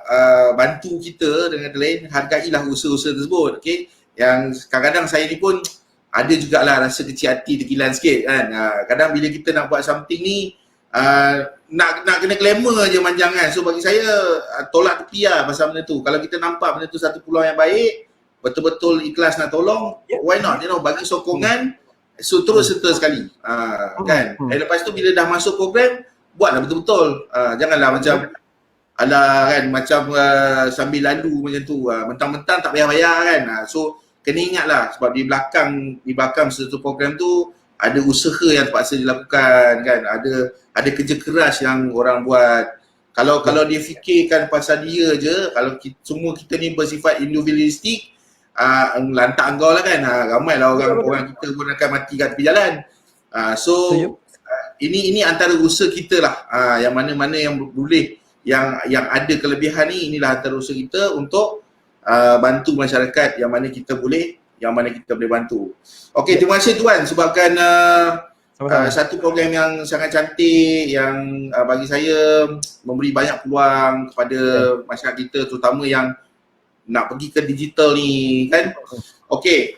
bantu kita dengan lain, hargailah usaha-usaha tersebut, okey. Yang kadang-kadang saya ni pun ada jugalah rasa kecil hati, terkilan sikit kan. Kadang bila kita nak buat something ni nak kena glamour je manjangan. So bagi saya tolak tepi lah pasal benda tu. Kalau kita nampak benda tu satu peluang yang baik, betul-betul ikhlas nak tolong, why not, bagi sokongan, so terus serta sekali, kan. Dan lepas tu bila dah masuk program, buatlah betul-betul, janganlah macam kan, macam sambil lalu macam tu, mentang-mentang tak payah bayar kan. So kena ingatlah, sebab di belakang satu program tu ada usaha yang terpaksa dilakukan kan, ada kerja keras yang orang buat. Kalau dia fikirkan pasal dia je, kalau semua kita ni bersifat individualistik, lantak engkau lah kan, ramailah orang kita pun akan mati kat tepi jalan. So ini antara usaha kita lah, yang mana-mana yang boleh, yang ada kelebihan ni, inilah antara usaha kita untuk bantu masyarakat yang mana kita boleh bantu. Okey, terima kasih Tuan sebabkan satu program yang sangat cantik yang bagi saya memberi banyak peluang kepada masyarakat kita, terutama yang nak pergi ke digital ni kan. Okey,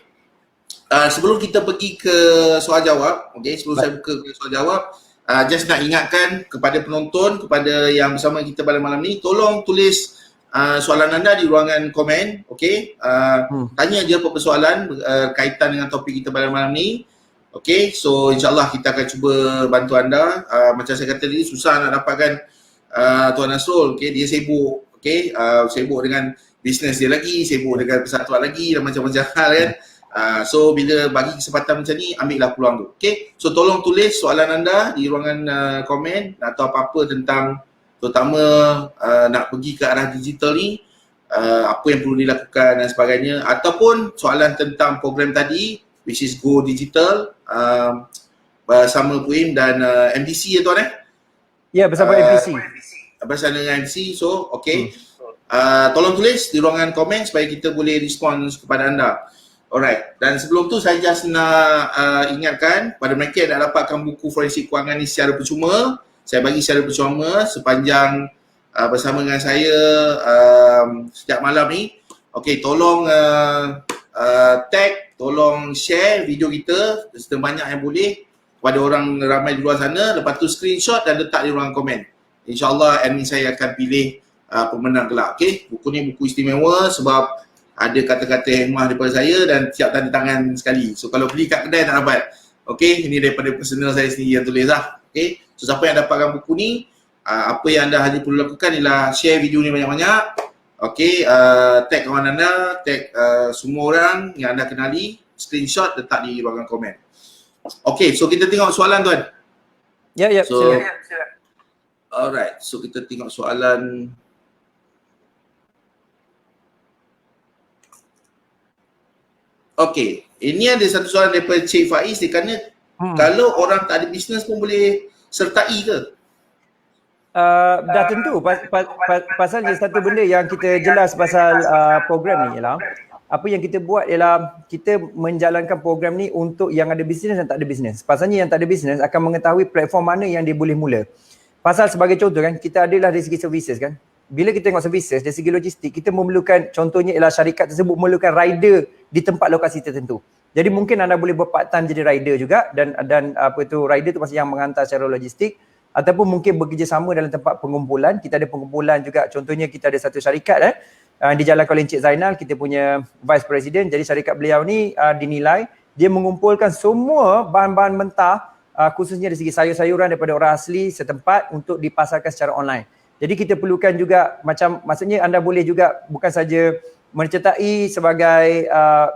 sebelum kita pergi ke soal jawab, sebelum saya buka ke soal jawab, just nak ingatkan kepada penonton, kepada yang bersama kita pada malam ni, tolong tulis soalan anda di ruangan komen, okey. Tanya je apa persoalan kaitan dengan topik kita pada malam ni. Okey, so insyaAllah kita akan cuba bantu anda. Macam saya kata tadi, susah nak dapatkan Tuan Azrul, okey, dia sibuk, okey, sibuk dengan bisnes dia lagi, sibuk dengan persatuan lagi dan macam-macam hal kan. So bila bagi kesempatan macam ni, ambillah peluang tu, okey. So tolong tulis soalan anda di ruangan komen atau apa-apa tentang, terutama nak pergi ke arah digital ni, apa yang perlu dilakukan dan sebagainya, ataupun soalan tentang program tadi which is Go Digital bersama Puim dan MDC ya Tuan Ya, bersama MDC. Bersama dengan MDC, so okey. Tolong tulis di ruangan komen supaya kita boleh respons kepada anda. Alright, dan sebelum tu saya just nak ingatkan pada mereka yang nak dapatkan buku forensik kewangan ni secara percuma, saya bagi secara percuma sepanjang bersama dengan saya setiap malam ni. Okey, tolong tag, tolong share video kita sebanyak yang boleh kepada orang ramai di luar sana. Lepas tu screenshot dan letak di ruangan komen. InsyaAllah admin saya akan pilih pemenang kelak. Okey, buku ni buku istimewa sebab ada kata-kata hikmah daripada saya dan siap tanda tangan sekali. So kalau beli kat kedai tak dapat. Okey, ini daripada personal saya sendiri yang tulis lah. Okey, so siapa yang dapatkan buku ni, apa yang anda hanya perlu lakukan ialah share video ni banyak-banyak. Okey, tag kawan anda, tag semua orang yang anda kenali, screenshot, letak di ruangan komen. Okey, so kita tengok soalan Tuan. Ya, So, silakan. alright, so kita tengok soalan. Okey, ini ada satu soalan daripada Cik Faiz. Dia kata, kalau orang tak ada bisnes pun boleh sertai ke? Dah tentu pasal je satu benda yang kita jelas pasal program ni ialah apa yang kita buat ialah kita menjalankan program ni untuk yang ada bisnes dan tak ada bisnes. Pasalnya yang tak ada bisnes akan mengetahui platform mana yang dia boleh mula. Pasal sebagai contoh kan, kita adalah dari segi services kan. Bila kita tengok services dari segi logistik, kita memerlukan, contohnya ialah syarikat tersebut memerlukan rider di tempat lokasi tertentu. Jadi mungkin anda boleh buat part time jadi rider juga dan rider tu maksudnya yang menghantar secara logistik, ataupun mungkin bekerjasama dalam tempat pengumpulan. Kita ada pengumpulan juga, contohnya kita ada satu syarikat dijalankan oleh Encik Zainal, kita punya Vice President. Jadi syarikat beliau ni dinilai dia mengumpulkan semua bahan-bahan mentah khususnya dari segi sayur-sayuran daripada orang asli setempat untuk dipasarkan secara online. Jadi kita perlukan juga maksudnya anda boleh juga bukan saja menyertai sebagai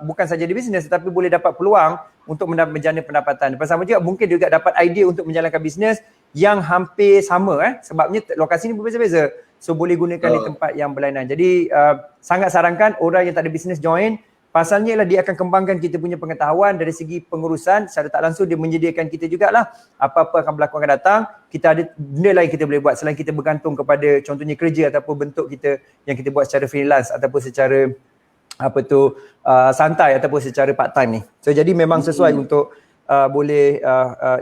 bukan saja di bisnes tetapi boleh dapat peluang untuk menjana pendapatan. Bersama juga mungkin juga dapat idea untuk menjalankan bisnes yang hampir sama sebabnya lokasi ni berbeza-beza. So boleh gunakan di tempat yang berlainan. Jadi sangat sarankan orang yang tak ada bisnes join. Pasalnya ialah dia akan kembangkan kita punya pengetahuan dari segi pengurusan. Secara tak langsung dia menyediakan kita jugalah apa-apa akan berlaku akan datang. Kita ada benda lain kita boleh buat selain kita bergantung kepada contohnya kerja ataupun bentuk kita yang kita buat secara freelance ataupun secara santai ataupun secara part time ni. So jadi memang sesuai untuk boleh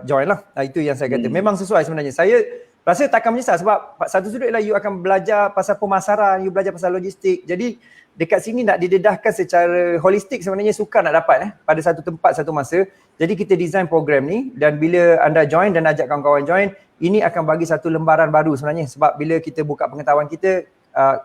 join lah. Itu yang saya kata. Memang sesuai sebenarnya. Saya rasa takkan menyesal sebab satu sudut ialah you akan belajar pasal pemasaran, you belajar pasal logistik. Jadi dekat sini nak didedahkan secara holistik sebenarnya sukar nak dapat pada satu tempat satu masa. Jadi kita design program ni dan bila anda join dan ajak kawan-kawan join, ini akan bagi satu lembaran baru sebenarnya sebab bila kita buka pengetahuan kita,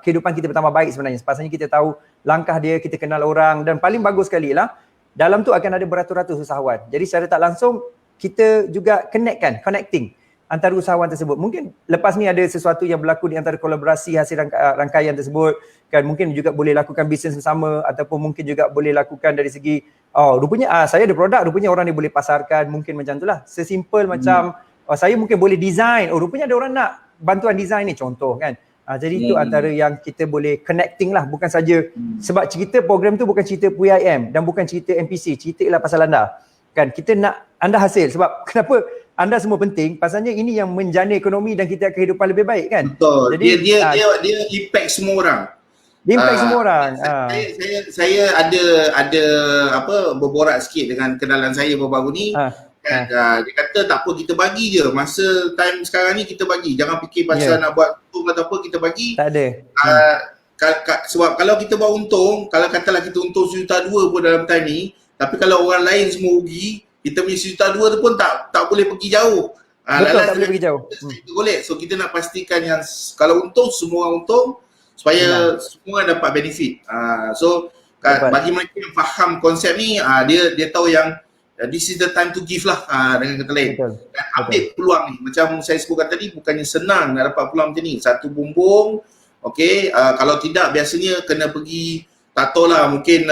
kehidupan kita bertambah baik sebenarnya. Pasalnya kita tahu langkah dia, kita kenal orang dan paling bagus sekali lah dalam tu akan ada beratus-ratus usahawan. Jadi secara tak langsung kita juga connecting antara usahawan tersebut. Mungkin lepas ni ada sesuatu yang berlaku di antara kolaborasi hasil rangkaian tersebut kan, mungkin juga boleh lakukan bisnes bersama ataupun mungkin juga boleh lakukan dari segi rupanya saya ada produk, rupanya orang ni boleh pasarkan, mungkin macam itulah. Sesimpel macam saya mungkin boleh design, rupanya ada orang nak bantuan design ni contoh kan. Jadi itu antara yang kita boleh connecting lah, bukan saja sebab cerita program tu bukan cerita PIM dan bukan cerita NPC, cerita ialah pasal anda kan. Kita nak anda hasil sebab kenapa anda semua penting, pasalnya ini yang menjana ekonomi dan kita kehidupan lebih baik kan. Betul. Jadi dia impact semua orang. Impact semua orang. Saya ada berborak sikit dengan kenalan saya baru-baru ni. Dia kata tak apa, kita bagi je. Masa time sekarang ni kita bagi. Jangan fikir pasal nak buat untung atau apa, kita bagi. Tak ada. Sebab kalau kita buat untung, kalau katalah kita untung 1.2 juta pun dalam time ni, tapi kalau orang lain semua rugi, kita punya 1.2 juta tu pun tak boleh pergi jauh. Betul, tak boleh pergi jauh. So kita nak pastikan yang kalau untung, semua orang untung supaya semua dapat benefit. Bagi mereka yang faham konsep ni, dia tahu yang this is the time to give lah, dengan kata lain. Dan ambil peluang ni. Macam saya sebutkan tadi, bukannya senang nak dapat peluang macam ni. Satu bumbung, kalau tidak biasanya kena pergi, tak tahu lah, mungkin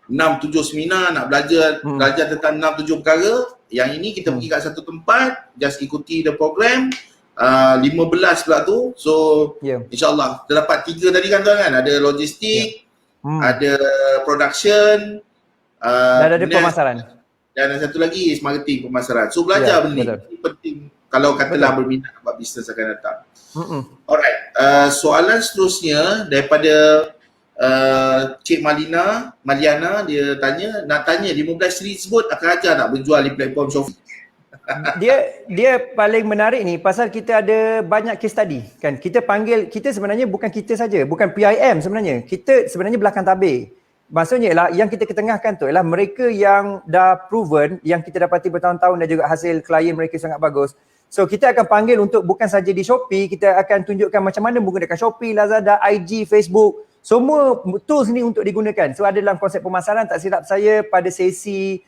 6-7 seminar nak belajar tentang 6-7 perkara. Yang ini kita pergi kat satu tempat, just ikuti the program, 15 pula tu. So insyaAllah kita dapat 3 tadi kan tuan kan, ada logistik, ada production, dan ada pemasaran. Dan ada satu lagi is marketing, pemasaran. So belajar benda ni penting kalau katalah berminat buat bisnes akan datang. Alright, soalan seterusnya daripada Cik Maliana, dia nak tanya 15 siri tersebut akan ajar tak berjual di platform Shopee? Dia paling menarik ni pasal kita ada banyak case study kan. Kita sebenarnya bukan kita saja, bukan PIM sebenarnya. Kita sebenarnya belakang tabir. Maksudnya ialah yang kita ketengahkan tu ialah mereka yang dah proven, yang kita dapati bertahun-tahun dan juga hasil klien mereka sangat bagus. So kita akan panggil untuk bukan saja di Shopee, kita akan tunjukkan macam mana menggunakan Shopee, Lazada, IG, Facebook. Semua tools ni untuk digunakan. So ada dalam konsep pemasaran tak silap saya pada sesi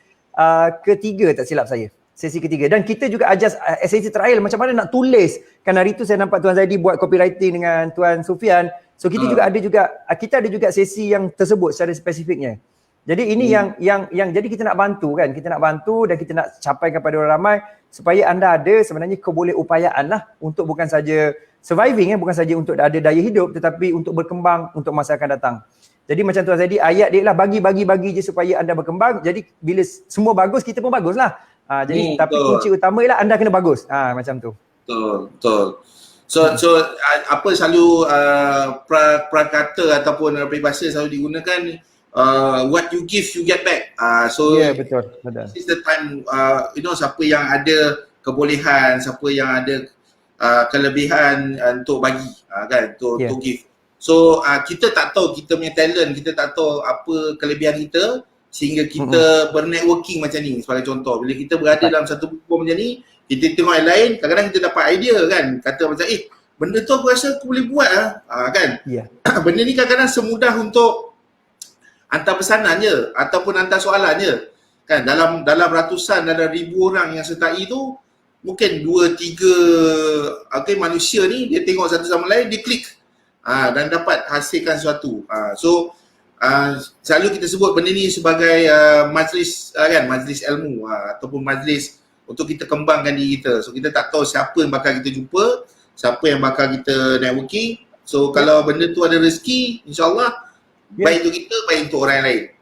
ketiga tak silap saya. Sesi ketiga. Dan kita juga ajar sesi terakhir macam mana nak tulis. Kan hari tu saya nampak Tuan Zaidi buat copywriting dengan Tuan Sufian. So kita kita ada juga sesi yang tersebut secara spesifiknya. Jadi ini yang jadi kita nak bantu kan. Kita nak bantu dan kita nak capai kepada orang ramai supaya anda ada sebenarnya kebolehupayaan lah untuk bukan saja surviving bukan saja untuk ada daya hidup tetapi untuk berkembang untuk masa akan datang. Jadi macam Tuan Zaidi, ayat dia lah bagi je supaya anda berkembang. Jadi bila semua bagus, kita pun bagus lah. Jadi tapi kunci utama ialah anda kena bagus. Macam tu. Betul. So apa selalu prakata ataupun peribahasa selalu digunakan, what you give you get back. Betul. This is the time, siapa yang ada kebolehan, siapa yang ada kelebihan untuk bagi, kan, untuk give. So kita tak tahu kita punya talent, kita tak tahu apa kelebihan kita sehingga kita bernetworking macam ni. Sebagai contoh, bila kita berada dalam satu platform macam ni, kita tengok yang lain, kadang-kadang kita dapat idea kan, kata macam benda tu aku rasa aku boleh buat lah. Kan? Ya. Benda ni kadang-kadang semudah untuk hantar pesanan je ataupun hantar soalan je. Kan dalam ratusan, dalam ribu orang yang sertai tu, mungkin 2-3 manusia ni dia tengok satu sama lain, dia klik dan dapat hasilkan sesuatu. So selalu kita sebut benda ni sebagai majlis kan, majlis ilmu ataupun majlis untuk kita kembangkan diri kita. So kita tak tahu siapa yang bakal kita jumpa, siapa yang bakal kita networking. So kalau benda tu ada rezeki, insyaAllah baik untuk kita, baik untuk orang lain.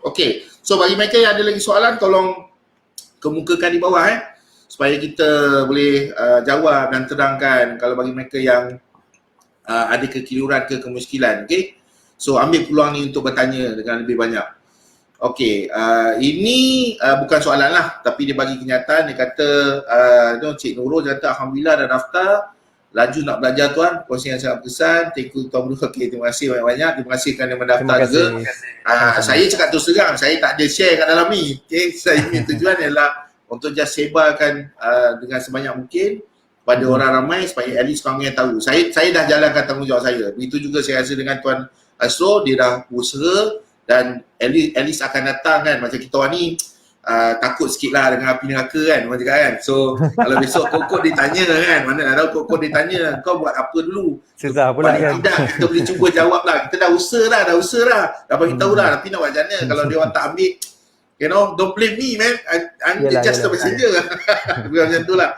Okey, so bagi mereka yang ada lagi soalan, tolong kemukakan di bawah supaya kita boleh jawab dan terangkan kalau bagi mereka yang ada kekeliruan ke kemuskilan. Okey, so ambil peluang ni untuk bertanya dengan lebih banyak. Okey, ini bukan soalan lah, tapi dia bagi kenyataan. Dia kata Cik Nurul kata Alhamdulillah dah daftar, laju nak belajar tuan, kongsi yang sangat berkesan. Thank you tuan Nurul. Okey, terima kasih banyak-banyak. Terima kasih kerana mendaftar juga. Saya cakap terus terang, saya tak ada share kat dalam ni. Okey, saya punya tujuan ialah untuk just sebarkan dengan sebanyak mungkin pada orang ramai supaya at least korang yang tahu. Saya dah jalankan tanggungjawab saya. Begitu juga saya rasa dengan Tuan Astro, dia dah berusaha dan at least akan datang kan. Macam kita orang ni takut sikit lah dengan api neraka kan, orang cakap kan. So kalau besok kokok ditanya kan, mana nak tahu kokok ditanya kau buat apa dulu. Susah pula kan. Tidak, kita boleh cuba jawab lah. Kita dah usaha dah bagi tahu dah. Tapi nak buat macam mana kalau dia orang tak ambil, you know, don't blame me man, I'm just a messenger. Macam tu lah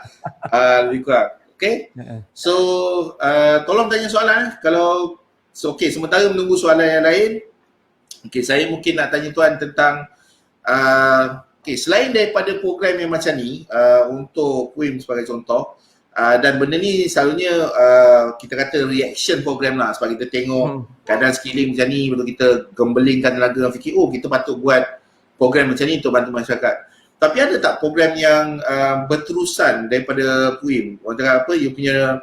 lebih kurang. Okay, so tolong tanya soalan kalau okay, sementara menunggu soalan yang lain. Okay, saya mungkin nak tanya tuan tentang okay, selain daripada program yang macam ni untuk PUIM sebagai contoh, dan benda ni selalunya kita kata reaction program lah, sebab kita tengok keadaan sekeliling macam ni, betul kita gembelingkan tenaga dan fikir, oh kita patut buat program macam ni untuk bantu masyarakat. Tapi ada tak program yang berterusan daripada PUIM? Orang cakap apa, you punya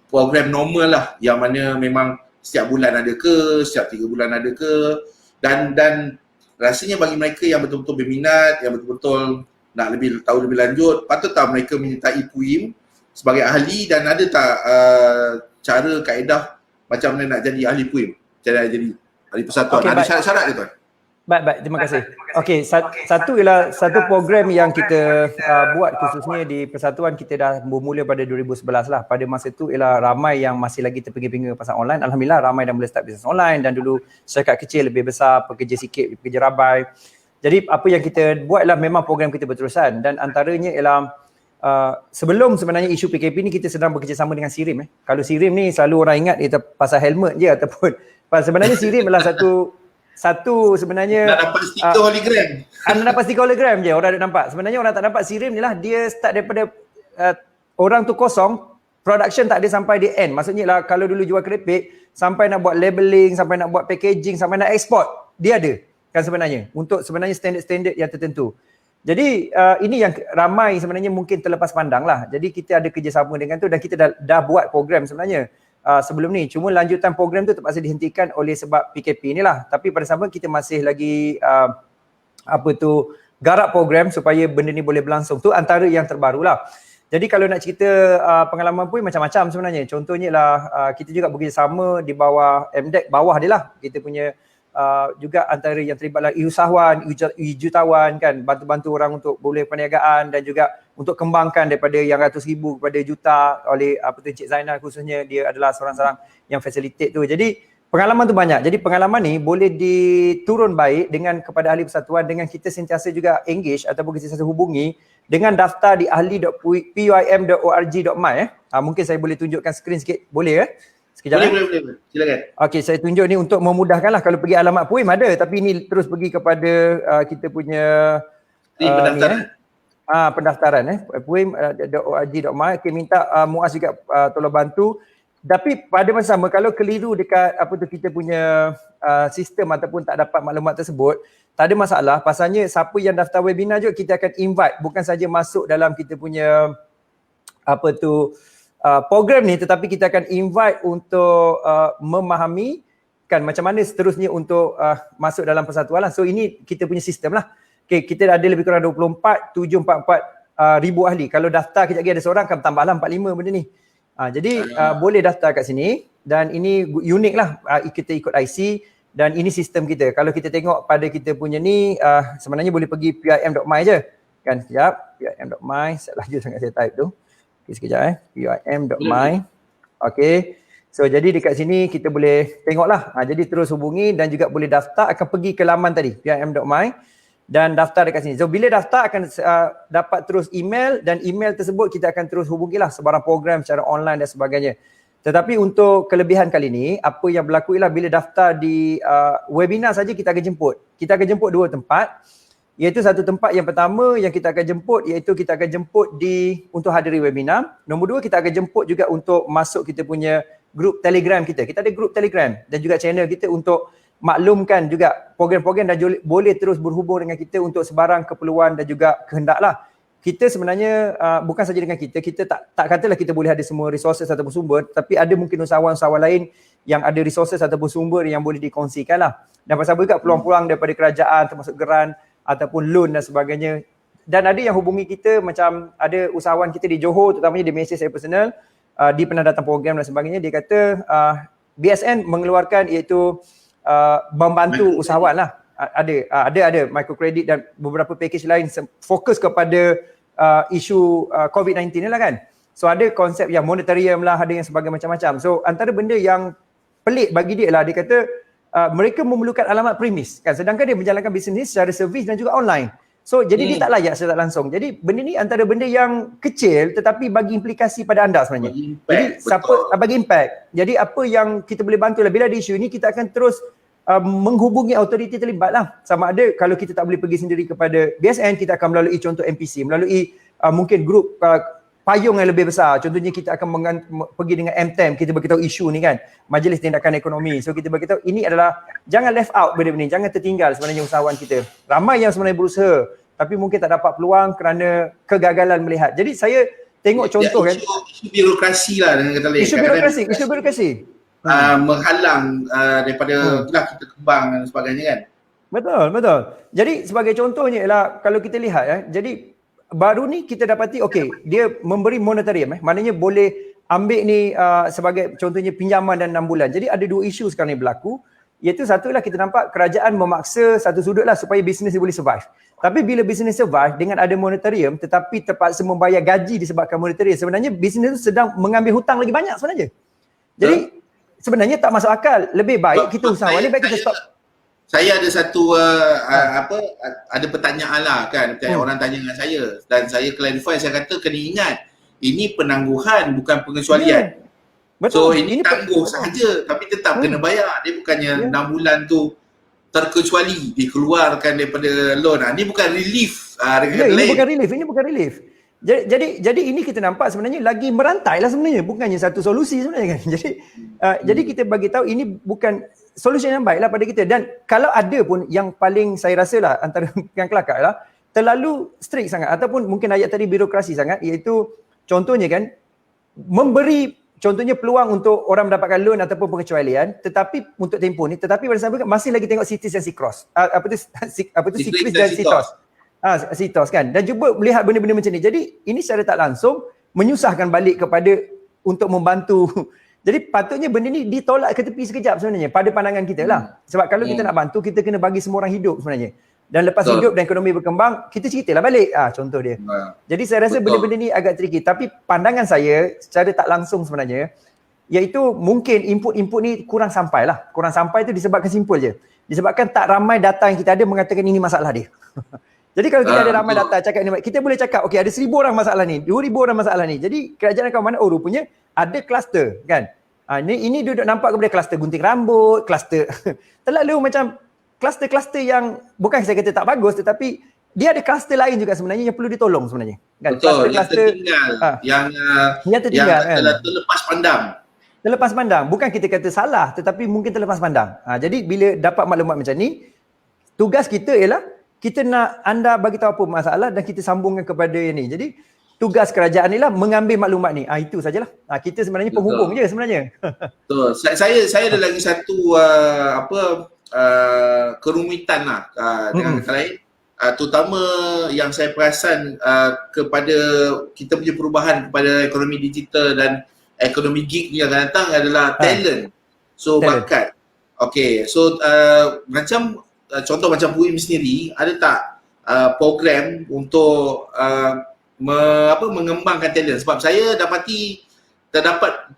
program normal lah, yang mana memang setiap bulan ada ke, setiap 3 bulan ada ke, dan rasanya bagi mereka yang betul-betul berminat, yang betul-betul nak lebih tahu lebih lanjut, patut tak mereka menyertai PUIM sebagai ahli, dan ada tak cara kaedah macam mana nak jadi ahli PUIM, cara jadi ahli persatuan? Okay, ada syarat-syarat dia tuan? Baik, terima kasih. Okey, satu ialah satu program yang kita buat khususnya di persatuan, kita dah bermula pada 2011 lah. Pada masa itu ialah ramai yang masih lagi terpinga-pinga pasal online. Alhamdulillah ramai dah mula start bisnes online, dan dulu syarikat kecil lebih besar, pekerja sikit, pekerja rabai. Jadi apa yang kita buat ialah memang program kita berterusan, dan antaranya ialah sebelum sebenarnya isu PKP ni kita sedang bekerjasama dengan SIRIM. Kalau SIRIM ni selalu orang ingat dia pasal helmet je, ataupun sebenarnya SIRIM adalah satu sebenarnya nak dapat stiker hologram. Anda dapat stiker hologram je, orang ada nampak. Sebenarnya orang tak dapat SIRIM ni lah, dia start daripada orang tu kosong, production tak ada sampai di end. Maksudnya lah kalau dulu jual keripik, sampai nak buat labeling, sampai nak buat packaging, sampai nak export, dia ada kan sebenarnya, untuk sebenarnya standard-standard yang tertentu. Jadi ini yang ramai sebenarnya mungkin terlepas pandang lah. Jadi kita ada kerjasama dengan tu, dan kita dah buat program sebenarnya sebelum ni. Cuma lanjutan program tu terpaksa dihentikan oleh sebab PKP ni lah. Tapi pada sama kita masih lagi garap program supaya benda ni boleh berlangsung. Tu antara yang terbaru lah. Jadi kalau nak cerita pengalaman pun macam-macam sebenarnya. Contohnya lah kita juga bekerjasama di bawah MDEC, bawah dia lah. Kita punya juga antara yang terlibatlah usahawan, jutawan kan, bantu-bantu orang untuk boleh perniagaan, dan juga untuk kembangkan daripada yang ratus ribu kepada juta oleh Encik Zainal khususnya. Dia adalah seorang-seorang yang facilitate tu. Jadi pengalaman tu banyak. Jadi pengalaman ni boleh diturun baik dengan kepada ahli persatuan, dengan kita sentiasa juga engage ataupun kita sentiasa hubungi dengan daftar di ahli.puim.org.my. Mungkin saya boleh tunjukkan skrin sikit, boleh Sekejap boleh. Silakan. Okey, saya tunjuk ni untuk memudahkan lah. Kalau pergi alamat PUIM ada, tapi ni terus pergi kepada kita punya pendaftaran puim.org.my. Okay, minta Muaz juga tolong bantu. Tapi pada masa sama, kalau keliru dekat kita punya sistem ataupun tak dapat maklumat tersebut, tak ada masalah. Pasalnya siapa yang daftar webinar juga kita akan invite, bukan saja masuk dalam kita punya program ni, tetapi kita akan invite untuk memahami kan macam mana seterusnya untuk masuk dalam persatuan lah. So ini kita punya sistem lah. Okay, kita ada lebih kurang 24, 744 ribu ahli. Kalau daftar kejap lagi ada seorang akan tambahlah 45 benda ni. Jadi boleh daftar kat sini dan ini unik lah, kita ikut IC dan ini sistem kita. Kalau kita tengok pada kita punya ni sebenarnya boleh pergi pim.my je kan. Sekejap, pim.my, saya laju sangat saya type tu. Okay, sekejap pim.my. Okay, so jadi dekat sini kita boleh tengoklah. Jadi terus hubungi dan juga boleh daftar, akan pergi ke laman tadi pim.my dan daftar dekat sini. So bila daftar akan dapat terus email dan email tersebut kita akan terus hubungilah sebarang program secara online dan sebagainya. Tetapi untuk kelebihan kali ni, apa yang berlaku ialah bila daftar di webinar saja kita akan jemput. Kita akan jemput 2 tempat. Iaitu satu tempat yang pertama yang kita akan jemput iaitu kita akan jemput untuk hadiri webinar. Nombor 2 kita akan jemput juga untuk masuk kita punya grup Telegram kita. Kita ada grup Telegram dan juga channel kita untuk maklumkan juga program-program dan boleh terus berhubung dengan kita untuk sebarang keperluan dan juga kehendaklah. Kita sebenarnya bukan saja dengan kita tak katalah kita boleh ada semua resources ataupun sumber, tapi ada mungkin usahawan-usahawan lain yang ada resources ataupun sumber yang boleh dikongsikan lah. Dan pasal juga peluang-peluang daripada kerajaan termasuk geran ataupun loan dan sebagainya. Dan ada yang hubungi kita, macam ada usahawan kita di Johor terutamanya dia mesej saya personal, dia pernah datang program dan sebagainya, dia kata BSN mengeluarkan iaitu membantu usahawan lah. Ada microcredit dan beberapa package lain fokus kepada isu COVID-19 ni lah kan. So ada konsep yang monetarium lah, ada yang sebagai macam-macam. So antara benda yang pelik bagi dia lah, dia kata mereka memerlukan alamat premis kan, sedangkan dia menjalankan bisnes secara servis dan juga online. So jadi dia tak layak secara langsung. Jadi benda ni antara benda yang kecil tetapi bagi implikasi pada anda sebenarnya. Jadi bagi impact. Jadi apa yang kita boleh bantu lah, bila ada isu ni kita akan terus menghubungi autoriti terlibat lah. Sama ada kalau kita tak boleh pergi sendiri kepada BSN, kita akan melalui contoh MPC, melalui mungkin grup payung yang lebih besar. Contohnya kita akan pergi dengan MTEM, kita beritahu isu ni kan, Majlis Tindakan Ekonomi. So kita beritahu ini adalah, jangan left out benda-benda ni, jangan tertinggal sebenarnya usahawan kita. Ramai yang sebenarnya berusaha tapi mungkin tak dapat peluang kerana kegagalan melihat. Jadi saya tengok contoh kan. Isu birokrasi lah dengan kata lain. Isu birokrasi. Menghalang daripada kita kembang dan sebagainya kan. Betul. Jadi sebagai contohnya ialah kalau kita lihat jadi baru ni kita dapati dia memberi monetarium maknanya boleh ambil ni sebagai contohnya pinjaman dan 6 bulan. Jadi ada 2 isu sekarang ni berlaku, iaitu satu lah kita nampak kerajaan memaksa satu sudut lah supaya bisnes dia boleh survive. Tapi bila bisnes survive dengan ada monetarium tetapi terpaksa membayar gaji disebabkan monetarium, sebenarnya bisnes tu sedang mengambil hutang lagi banyak sebenarnya. Jadi sebenarnya tak masuk akal. Lebih baik kita usahawan ni baik kita stop. Saya ada satu ada pertanyaan lah kan, orang tanya dengan saya dan saya clarify, saya kata kena ingat ini penangguhan bukan pengecualian. Betul. So ini tangguh sahaja tapi tetap kena bayar. Dia bukannya 6 bulan tu terkecuali dikeluarkan daripada loan. Ini bukan relief ini bukan relief. Jadi ini kita nampak sebenarnya lagi merantai lah sebenarnya, bukannya satu solusi sebenarnya kan. Jadi kita bagi tahu ini bukan solusi yang baik lah pada kita. Dan kalau ada pun yang paling saya rasa lah antara yang kelakar lah, terlalu strict sangat ataupun mungkin ayat tadi birokrasi sangat, iaitu contohnya kan memberi contohnya peluang untuk orang mendapatkan loan ataupun pengecualian tetapi untuk tempoh ni, tetapi pada saat masih lagi tengok CITIS dan CICROS. CITIS dan CITOS. CITOS kan, dan cuba melihat benda-benda macam ni. Jadi ini secara tak langsung menyusahkan balik kepada untuk membantu. Jadi patutnya benda ni ditolak ke tepi sekejap sebenarnya pada pandangan kita lah. Sebab kalau kita nak bantu, kita kena bagi semua orang hidup sebenarnya. Dan lepas hidup dan ekonomi berkembang, kita ceritalah balik. Contoh dia. Jadi saya rasa benda-benda ni agak tricky. Tapi pandangan saya secara tak langsung sebenarnya, iaitu mungkin input-input ni kurang sampai lah. Kurang sampai tu disebabkan simple je. Disebabkan tak ramai data yang kita ada mengatakan ini masalah dia. Jadi kalau kita ada ramai data cakap ni, kita boleh cakap ada 1,000 orang masalah ni, 2,000 orang masalah ni. Jadi kerajaan akan mana, rupanya ada kluster kan. Ini duduk nampak kepada kluster gunting rambut, kluster terlalu macam kluster-kluster yang bukan saya kata tak bagus, tetapi dia ada kluster lain juga sebenarnya yang perlu ditolong sebenarnya. Kan? Betul, yang tertinggal, yang terlepas pandang. Terlepas pandang, bukan kita kata salah tetapi mungkin terlepas pandang. Jadi bila dapat maklumat macam ni, tugas kita ialah kita nak anda bagi tahu apa masalah dan kita sambungkan kepada yang ni. Jadi tugas kerajaan ni lah mengambil maklumat ni. Itu sajalah. Kita sebenarnya penghubung je sebenarnya. Betul. Saya ada lagi satu kerumitan lah dengan kata lain. terutama yang saya perasan kepada kita punya perubahan kepada ekonomi digital dan ekonomi gig ni yang akan datang adalah talent. So Talent. bakat. Okay, so macam contoh macam PUIM sendiri ada tak program untuk mengembangkan talent? Sebab saya dapati terdapat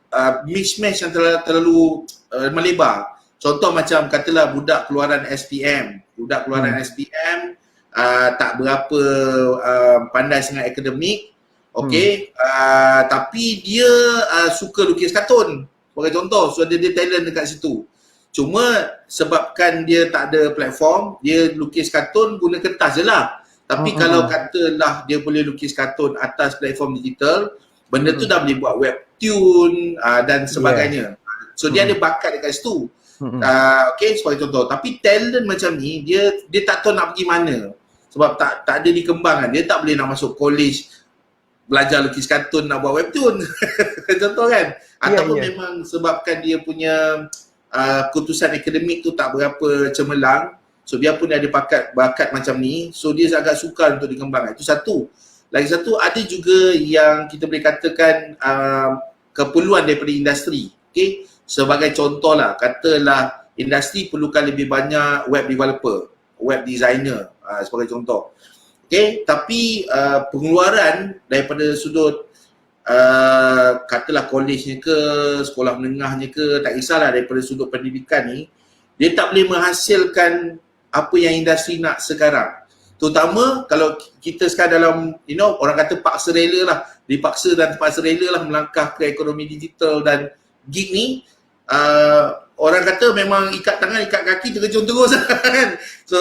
mismatch yang terlalu melebar. Contoh macam katalah budak keluaran SPM tak berapa pandai sangat akademik, okey, tapi dia suka lukis kartun sebagai contoh. So dia talent dekat situ. Cuma sebabkan dia tak ada platform, dia lukis kartun guna kertas je lah. Tapi kalau katalah dia boleh lukis kartun atas platform digital, benda tu dah boleh buat webtoon dan sebagainya. So dia ada bakat dekat situ. Okay, sebagai contoh. Tapi talent macam ni, dia tak tahu nak pergi mana. Sebab tak ada dikembangkan. Dia tak boleh nak masuk college, belajar lukis kartun, nak buat webtoon. Contoh kan? Ataupun memang sebabkan dia punya keputusan akademik tu tak berapa cemerlang. So dia pun ada bakat macam ni. So dia agak sukar untuk dikembangkan. Itu satu. Lagi satu, ada juga yang kita boleh katakan keperluan daripada industri. Okay? Sebagai contoh lah, katalah industri perlukan lebih banyak web developer, web designer sebagai contoh. Okay? Tapi pengeluaran daripada sudut katalah college-nya ke, sekolah menengahnya ke, tak kisahlah, daripada sudut pendidikan ni, dia tak boleh menghasilkan apa yang industri nak sekarang. Terutama kalau kita sekarang dalam, orang kata paksa rela lah, dipaksa dan terpaksa rela lah melangkah ke ekonomi digital dan gig ni. Orang kata memang ikat tangan, ikat kaki, terjun terus kan. So,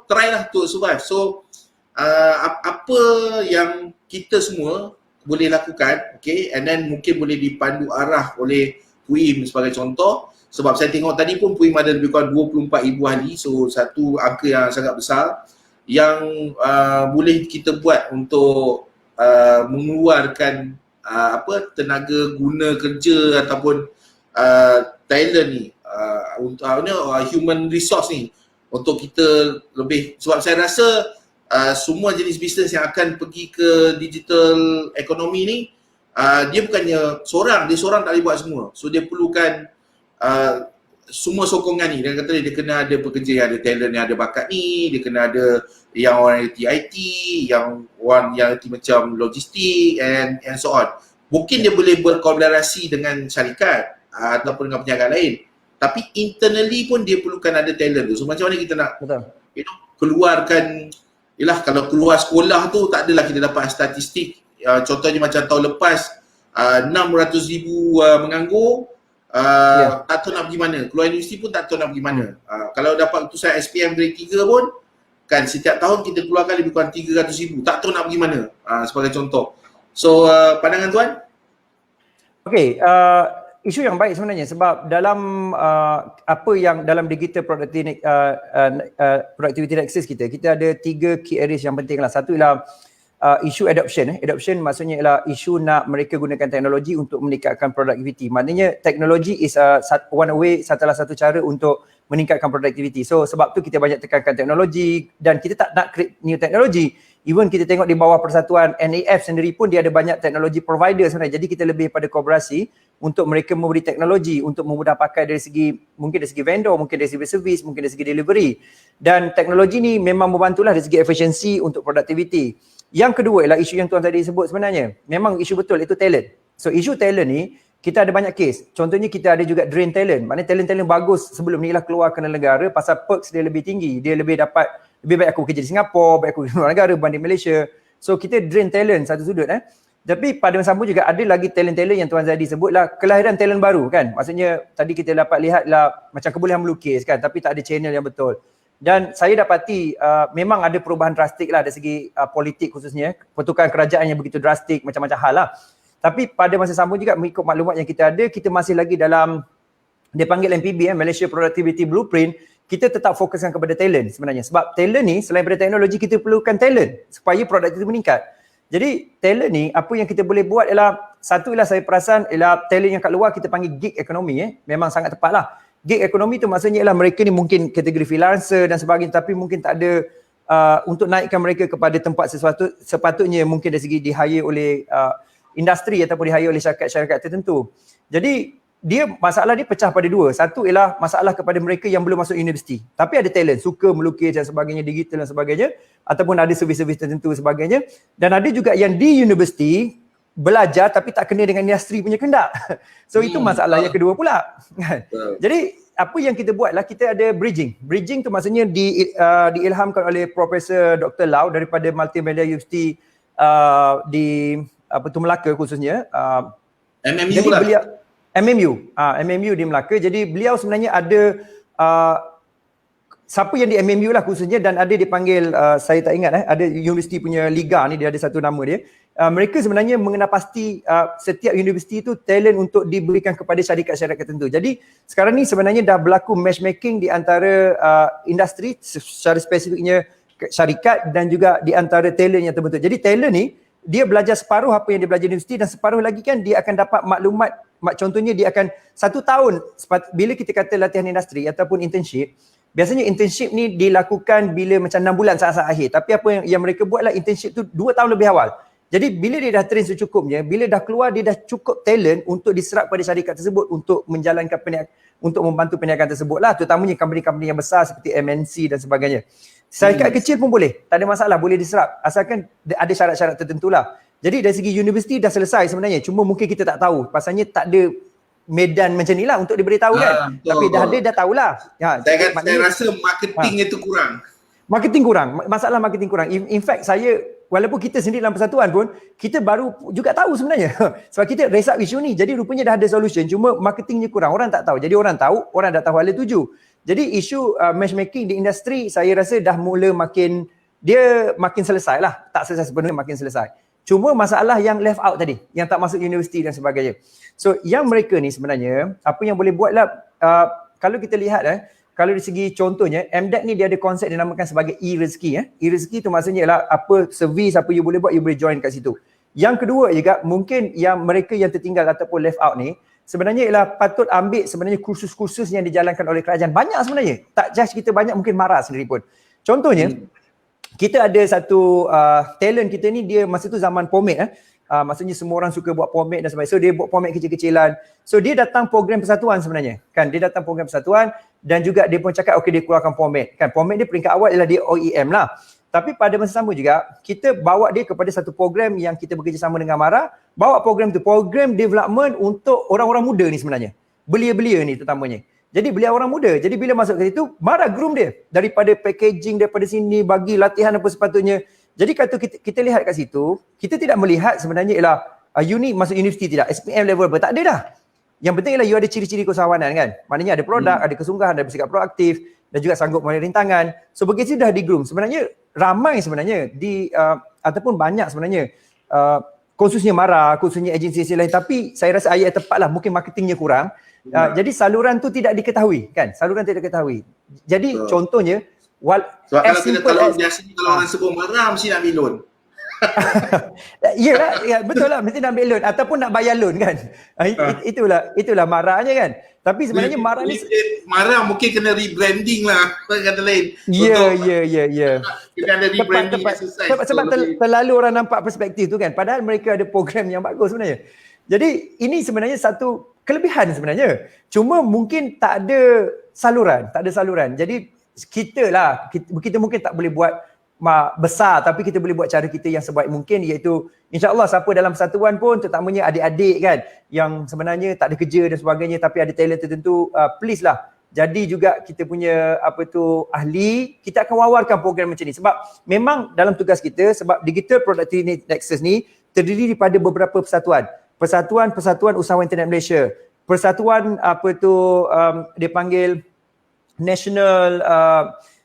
try lah to survive. So, apa yang kita semua boleh lakukan, okay, and then mungkin boleh dipandu arah oleh PUIM sebagai contoh. Sebab saya tengok tadi pun PUIM ada lebih kurang 24,000 ahli, so satu angka yang sangat besar yang boleh kita buat untuk mengeluarkan tenaga guna kerja ataupun talent ni, untuk human resource ni, untuk kita lebih, sebab saya rasa semua jenis bisnes yang akan pergi ke digital ekonomi ni, dia bukannya seorang, dia seorang tak boleh buat semua. So dia perlukan semua sokongan ni. Dia kata dia kena ada pekerja yang ada talent, yang ada bakat ni, dia kena ada yang orang IT, yang orang yang IT macam logistik and so on. Mungkin dia boleh berkolaborasi dengan syarikat ataupun dengan peniaga lain. Tapi internally pun dia perlukan ada talent tu. So macam mana kita nak keluarkan, kalau keluar sekolah tu tak adalah kita dapat statistik. Contohnya macam tahun lepas 600,000 menganggur, tak tahu nak pergi mana. Keluar universiti pun tak tahu nak pergi mana. Kalau dapat keputusan SPM grade 3 pun, kan setiap tahun kita keluarkan lebih kurang 300,000. Tak tahu nak pergi mana, sebagai contoh. So pandangan tuan? Okay, isu yang baik sebenarnya, sebab dalam apa yang dalam digital productivity nexus kita ada 3 key areas yang penting lah. Satu ialah isu adoption. Adoption maksudnya ialah isu nak mereka gunakan teknologi untuk meningkatkan productivity. Maknanya teknologi is salah satu cara untuk meningkatkan productivity. So sebab tu kita banyak tekankan teknologi, dan kita tak nak create new teknologi. Even kita tengok di bawah persatuan NAF sendiri pun dia ada banyak teknologi provider sebenarnya. Jadi kita lebih pada kolaborasi untuk mereka memberi teknologi untuk memudah pakai dari segi, mungkin dari segi vendor, mungkin dari segi servis, mungkin dari segi delivery. Dan teknologi ni memang membantulah dari segi efisiensi untuk productivity. Yang kedua ialah isu yang tuan tadi sebut sebenarnya. Memang isu betul, itu talent. So isu talent ni kita ada banyak kes. Contohnya kita ada juga drain talent. Maknanya talent-talent bagus sebelum ni ialah keluar ke negara, pasal perks dia lebih tinggi. Dia lebih baik aku bekerja di Singapura, baik aku di luar negara berbanding Malaysia. So kita drain talent satu sudut. Tapi pada masa sama juga ada lagi talent-talent yang Tuan Zadi sebutlah, kelahiran talent baru kan. Maksudnya tadi kita dapat lihat lah macam kebolehan melukis kan, tapi tak ada channel yang betul. Dan saya dapati memang ada perubahan drastik lah dari segi politik khususnya, pertukaran kerajaan yang begitu drastik, macam-macam hal lah. Tapi pada masa sama juga mengikut maklumat yang kita ada, kita masih lagi dalam, dia panggil MPB, Malaysia Productivity Blueprint, kita tetap fokuskan kepada talent sebenarnya. Sebab talent ni selain daripada teknologi, kita perlukan talent supaya produktiviti meningkat. Jadi talent ni, apa yang kita boleh buat ialah, satu ialah saya perasan ialah talent yang kat luar kita panggil gig economy. Memang sangat tepat lah. Gig economy tu maksudnya ialah mereka ni mungkin kategori freelancer dan sebagainya, tapi mungkin tak ada untuk naikkan mereka kepada tempat sesuatu sepatutnya mungkin dari segi di-hire oleh industri ataupun di-hire oleh syarikat tertentu. Jadi masalah dia pecah pada dua. Satu ialah masalah kepada mereka yang belum masuk universiti tapi ada talent, suka melukis dan sebagainya, digital dan sebagainya, ataupun ada servis-servis tertentu sebagainya. Dan ada juga yang di universiti belajar tapi tak kena dengan industri punya kehendak. So itu masalah yang kedua pula. Jadi apa yang kita buat lah, kita ada bridging. Bridging tu maksudnya diilhamkan oleh Profesor Dr. Lau daripada Multimedia University di Melaka khususnya. MMU jadi lah. Beliau, MMU di Melaka. Jadi beliau sebenarnya ada siapa yang di MMU lah khususnya, dan ada dipanggil saya tak ingat ada universiti punya liga ni, dia ada satu nama dia. Mereka sebenarnya mengenal pasti setiap universiti itu talent untuk diberikan kepada syarikat-syarikat tertentu. Jadi sekarang ni sebenarnya dah berlaku matchmaking di antara industri, secara spesifiknya syarikat, dan juga di antara talent yang terbentuk. Jadi talent ni dia belajar separuh apa yang dia belajar di universiti, dan separuh lagi kan dia akan dapat maklumat. Contohnya dia akan 1 tahun, bila kita kata latihan industri ataupun internship, biasanya internship ni dilakukan bila macam 6 bulan saat-saat akhir. Tapi apa yang mereka buat lah, internship tu 2 tahun lebih awal. Jadi bila dia dah train secukupnya, bila dah keluar dia dah cukup talent untuk diserap pada syarikat tersebut untuk menjalankan untuk membantu perniagaan tersebut lah, terutamanya company-company yang besar seperti MNC dan sebagainya. Syarikat kecil pun boleh, tak ada masalah, boleh diserap asalkan ada syarat-syarat tertentu lah. Jadi dari segi universiti dah selesai sebenarnya, cuma mungkin kita tak tahu pasalnya tak ada medan macam ni lah untuk diberitahu kan. Tapi dah ada, dah tahulah. Saya rasa marketing itu kurang. Marketing kurang, masalah marketing kurang. In fact saya, walaupun kita sendiri dalam persatuan pun, kita baru juga tahu sebenarnya. Sebab kita raise up isu ni, jadi rupanya dah ada solution, cuma marketingnya kurang, orang tak tahu. Jadi orang tahu, orang dah tahu hala tuju. Jadi isu matchmaking di industri saya rasa dah mula makin selesai lah. Tak selesai sepenuhnya, makin selesai. Cuma masalah yang left out tadi, yang tak masuk universiti dan sebagainya. So yang mereka ni sebenarnya, apa yang boleh buat lah, kalau kita lihat kalau dari segi contohnya, MDEC ni dia ada konsep dinamakan sebagai e-rezeki. E-rezeki tu maksudnya ialah apa servis, apa you boleh buat, you boleh join kat situ. Yang kedua juga, mungkin yang mereka yang tertinggal ataupun left out ni, sebenarnya ialah patut ambil sebenarnya kursus-kursus yang dijalankan oleh kerajaan. Banyak sebenarnya. Tak just kita banyak, mungkin marah sendiri pun. Contohnya, kita ada satu talent kita ni, dia masa tu zaman pomade. Maksudnya semua orang suka buat pomade dan sebagainya. So dia buat pomade kecil-kecilan. So dia datang program persatuan sebenarnya. Kan dia datang program persatuan dan juga dia pun cakap okey dia keluarkan pomade. Kan pomade dia peringkat awal ialah dia OEM lah. Tapi pada masa sama juga kita bawa dia kepada satu program yang kita bekerjasama dengan MARA, bawa program tu, program development untuk orang-orang muda ni sebenarnya. Belia-belia ni terutamanya. Jadi belia orang muda. Jadi bila masuk ke situ, MARA groom dia daripada packaging, daripada sini bagi latihan apa sepatutnya. Jadi kata kita lihat kat situ, kita tidak melihat sebenarnya ialah you ni masuk universiti tidak, SPM level apa, tak ada dah. Yang penting ialah you ada ciri-ciri keusahawanan kan. Maknanya ada produk, ada kesungguhan, ada bersikap proaktif dan juga sanggup mengambil rintangan. So begitu dah di groom. Sebenarnya ramai sebenarnya ataupun banyak sebenarnya khususnya MARA, khususnya agensi lain, tapi saya rasa ayat tepat lah, mungkin marketingnya kurang. Jadi saluran tu tidak diketahui kan. Saluran tidak diketahui. Jadi contohnya sebab kalau kita tahu biasanya kalau orang sebut MARA mesti nak ambil loan. Ya, betul lah, mesti nak ambil loan ataupun nak bayar loan kan. Itulah marahnya kan. Tapi sebenarnya marah ni marah mungkin kena rebranding lah kata lain. Ya. Kena ada rebranding exercise. Sebab terlalu orang nampak perspektif tu kan. Padahal mereka ada program yang bagus sebenarnya. Jadi ini sebenarnya satu kelebihan sebenarnya. Cuma mungkin tak ada saluran. Jadi kita mungkin tak boleh buat besar, tapi kita boleh buat cara kita yang sebaik mungkin, iaitu insya-Allah siapa dalam persatuan pun, terutamanya adik-adik kan yang sebenarnya tak ada kerja dan sebagainya tapi ada talent tertentu, please lah jadi juga kita punya ahli, kita akan wawarkan program macam ni sebab memang dalam tugas kita, sebab Digital Productivity Nexus ni terdiri daripada beberapa persatuan usahawan internet Malaysia, persatuan dia panggil national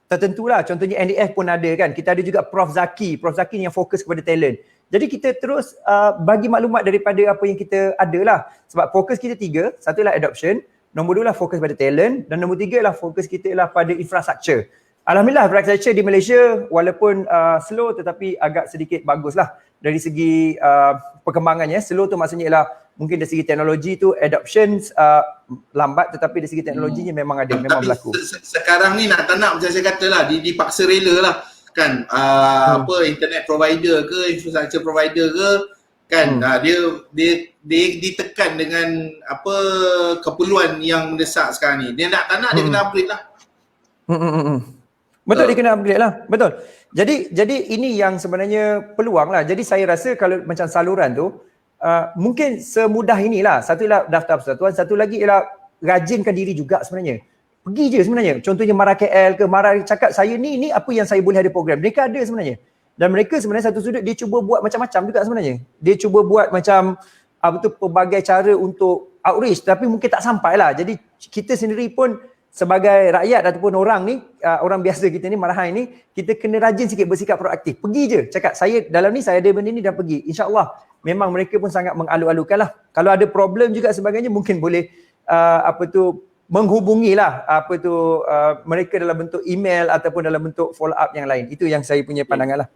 tertentulah, contohnya NDF pun ada kan. Kita ada juga Prof Zaki ni yang fokus kepada talent. Jadi kita terus bagi maklumat daripada apa yang kita ada lah. Sebab fokus kita 3, satu lah adoption, nombor 2 lah fokus pada talent, dan nombor 3 lah fokus kita lah pada infrastruktur. Alhamdulillah infrastruktur di Malaysia walaupun slow tetapi agak sedikit bagus lah dari segi perkembangannya. Slow tu maksudnya ialah mungkin dari segi teknologi tu adoption lambat, tetapi dari segi teknologinya memang ada, memang berlaku. Sekarang ni nak tak nak macam saya kata lah, dipaksa rela lah. kan apa internet provider ke infrastructure provider ke kan dia ditekan dengan apa keperluan yang mendesak sekarang ni. Dia nak tak nak dia kena upgrade lah. Betul, dia kena upgrade lah. Betul. Jadi ini yang sebenarnya peluang lah. Jadi saya rasa kalau macam saluran tu mungkin semudah inilah. Satu ialah daftar persatuan, satu lagi ialah rajinkan diri juga sebenarnya. Pergi je sebenarnya. Contohnya Mara KL ke, Mara cakap saya ni apa yang saya boleh ada program. Mereka ada sebenarnya. Dan mereka sebenarnya satu sudut dia cuba buat macam-macam juga sebenarnya. Dia cuba buat macam pelbagai cara untuk outreach tapi mungkin tak sampai lah. Jadi kita sendiri pun sebagai rakyat ataupun orang ni, orang biasa kita ni, marahan ni, kita kena rajin sikit bersikap proaktif. Pergi je, cakap saya dalam ni saya ada benda ni dan pergi. InsyaAllah memang mereka pun sangat mengalu-alukan lah. Kalau ada problem juga sebagainya mungkin boleh menghubungilah mereka dalam bentuk email ataupun dalam bentuk follow up yang lain. Itu yang saya punya pandangan lah.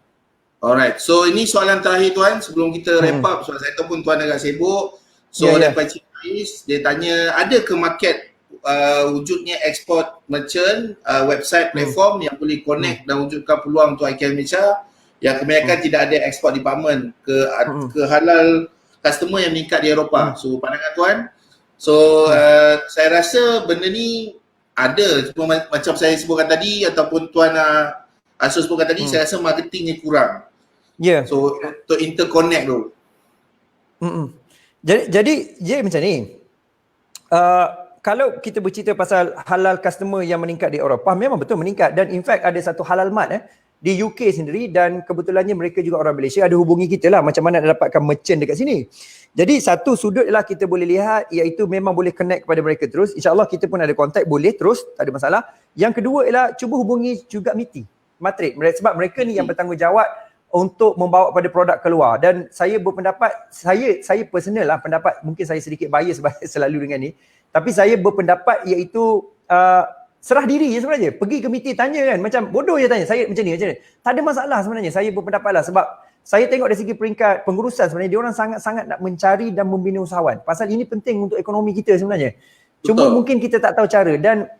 Alright, so ini soalan terakhir tuan sebelum kita wrap up. Soalan saya tahu pun tuan agak sibuk. So daripada Cik Ais, dia tanya ada ke market wujudnya export merchant website platform yang boleh connect dan wujudkan peluang untuk IKEA Malaysia yang kebanyakan tidak ada export department ke halal customer yang meningkat di Eropah. So pandangan tuan. So saya rasa benda ni ada, cuma macam saya sebutkan tadi ataupun tuan Asus sebutkan tadi, saya rasa marketingnya kurang. So untuk interconnect tu. Jadi macam ni. Kalau kita bercerita pasal halal customer yang meningkat di Eropah, memang betul meningkat dan in fact ada satu halal mart di UK sendiri dan kebetulannya mereka juga orang Malaysia ada hubungi kita lah macam mana nak dapatkan merchant dekat sini. Jadi satu sudut ialah kita boleh lihat iaitu memang boleh connect kepada mereka terus. InsyaAllah kita pun ada kontak boleh terus, tak ada masalah. Yang kedua ialah cuba hubungi juga MITI, Matrik. Sebab mereka ni yang bertanggungjawab untuk membawa pada produk keluar dan saya berpendapat, saya personal lah pendapat, mungkin saya sedikit bias selalu dengan ni. Tapi saya berpendapat iaitu serah diri je sebenarnya. Pergi ke MITI tanya kan. Macam bodoh je tanya. Saya macam ni. Tak ada masalah sebenarnya. Saya berpendapat lah. Sebab saya tengok dari segi peringkat pengurusan sebenarnya. Dia orang sangat-sangat nak mencari dan membina usahawan. Pasal ini penting untuk ekonomi kita sebenarnya. Cuma mungkin kita tak tahu cara.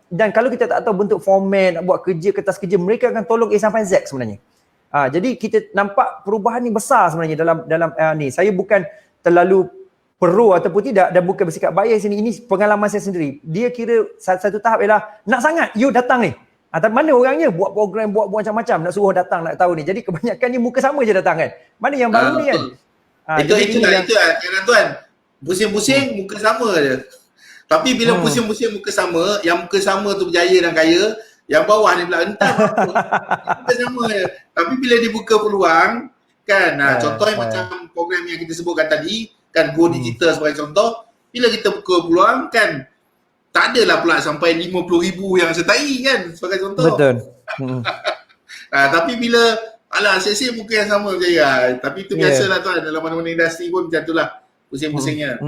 Dan kalau kita tak tahu bentuk format, nak buat kerja, kertas kerja, mereka akan tolong A sampai Z sebenarnya. Jadi kita nampak perubahan ni besar sebenarnya dalam ni. Saya bukan terlalu pro ataupun tidak dan bukan bersikap bias ini pengalaman saya sendiri. Dia kira satu tahap ialah nak sangat you datang ni. Tapi mana orangnya buat program, buat macam-macam nak suruh datang, nak tahu ni. Jadi kebanyakannya muka sama je datang kan. Mana yang baru ni kan. Itu tuan. Pusing-pusing muka sama je. Tapi bila pusing-pusing muka sama, yang muka sama tu berjaya dan kaya, yang bawah ni pula entah apa. Muka sama je. Tapi bila dibuka peluang kan, contohnya macam program yang kita sebutkan tadi kan, Go Digital sebagai contoh, bila kita buka peluang kan, tak adalah pula sampai 50,000 yang sertai kan sebagai contoh. Betul. Tapi bila asyik muka yang sama je tapi itu biasalah tuan, dalam mana-mana industri pun macam itulah pusing-pusingnya.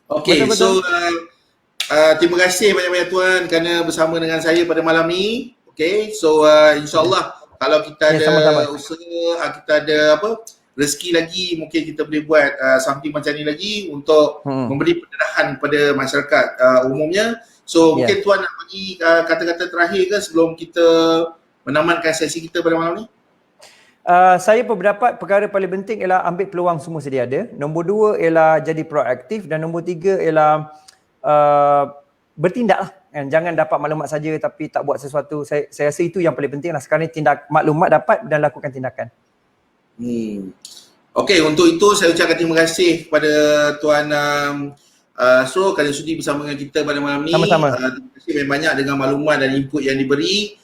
Okay, so terima kasih banyak-banyak tuan kerana bersama dengan saya pada malam ni. Okay, so insyaAllah kalau kita ada usaha, kita ada rezeki lagi, mungkin kita boleh buat something macam ni lagi untuk memberi pencerahan kepada masyarakat umumnya. So mungkin tuan nak bagi kata-kata terakhir ke sebelum kita menamatkan sesi kita pada malam ni? Saya berpendapat perkara paling penting ialah ambil peluang semua sedia ada. Nombor 2 ialah jadi proaktif dan nombor 3 ialah bertindak lah. Jangan dapat maklumat saja tapi tak buat sesuatu. Saya rasa itu yang paling penting lah. Sekarang ni maklumat dapat dan lakukan tindakan. Okey, untuk itu saya ucapkan terima kasih kepada Tuan Asro kerana sudi bersama dengan kita pada malam ni. Sama-sama. Terima kasih banyak-banyak dengan maklumat dan input yang diberi.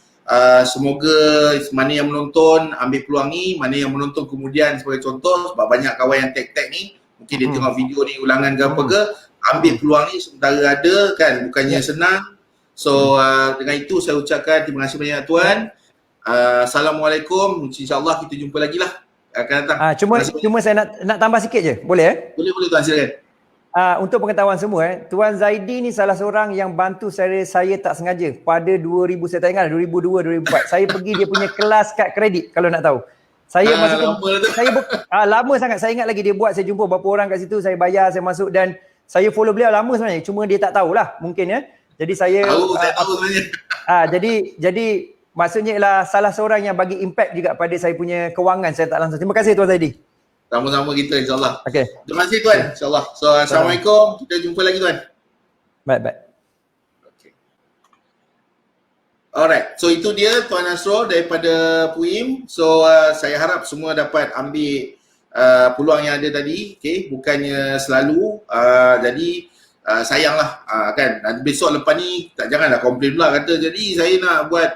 Semoga mana yang menonton ambil peluang ni, mana yang menonton kemudian sebagai contoh, sebab banyak kawan yang tag-tag ni, mungkin dia tengok video ni ulangan ke apa ke, ambil peluang ni sementara ada kan, bukannya senang. So dengan itu saya ucapkan terima kasih banyak Tuan. Assalamualaikum. InsyaAllah kita jumpa lagi lah akan datang. Cuma saya nak tambah sikit je. Boleh Boleh Tuan, silakan. Untuk pengetahuan semua, Tuan Zaidi ni salah seorang yang bantu saya tak sengaja pada 2000, saya tak ingat 2002 2004. Saya pergi dia punya kelas kad kredit kalau nak tahu. Saya masuk lama sangat. Saya ingat lagi dia buat, saya jumpa beberapa orang kat situ, saya bayar, saya masuk dan saya follow beliau lama sebenarnya. Cuma dia tak tahulah mungkin ya. Jadi saya tahu sebenarnya. Jadi maksudnya ialah salah seorang yang bagi impact juga pada saya punya kewangan saya tak langsung. Terima kasih Tuan Zaidi. Sama-sama kita insyaAllah. Okey. Terima kasih tuan, insyaAllah. So Assalamualaikum, kita jumpa lagi tuan. Baik. Okay. Alright, so itu dia Tuan Nasrul daripada PUIM. So saya harap semua dapat ambil peluang yang ada tadi, okay? Bukannya selalu, jadi sayanglah kan. Besok lepas ni janganlah komplain pula kata jadi saya nak buat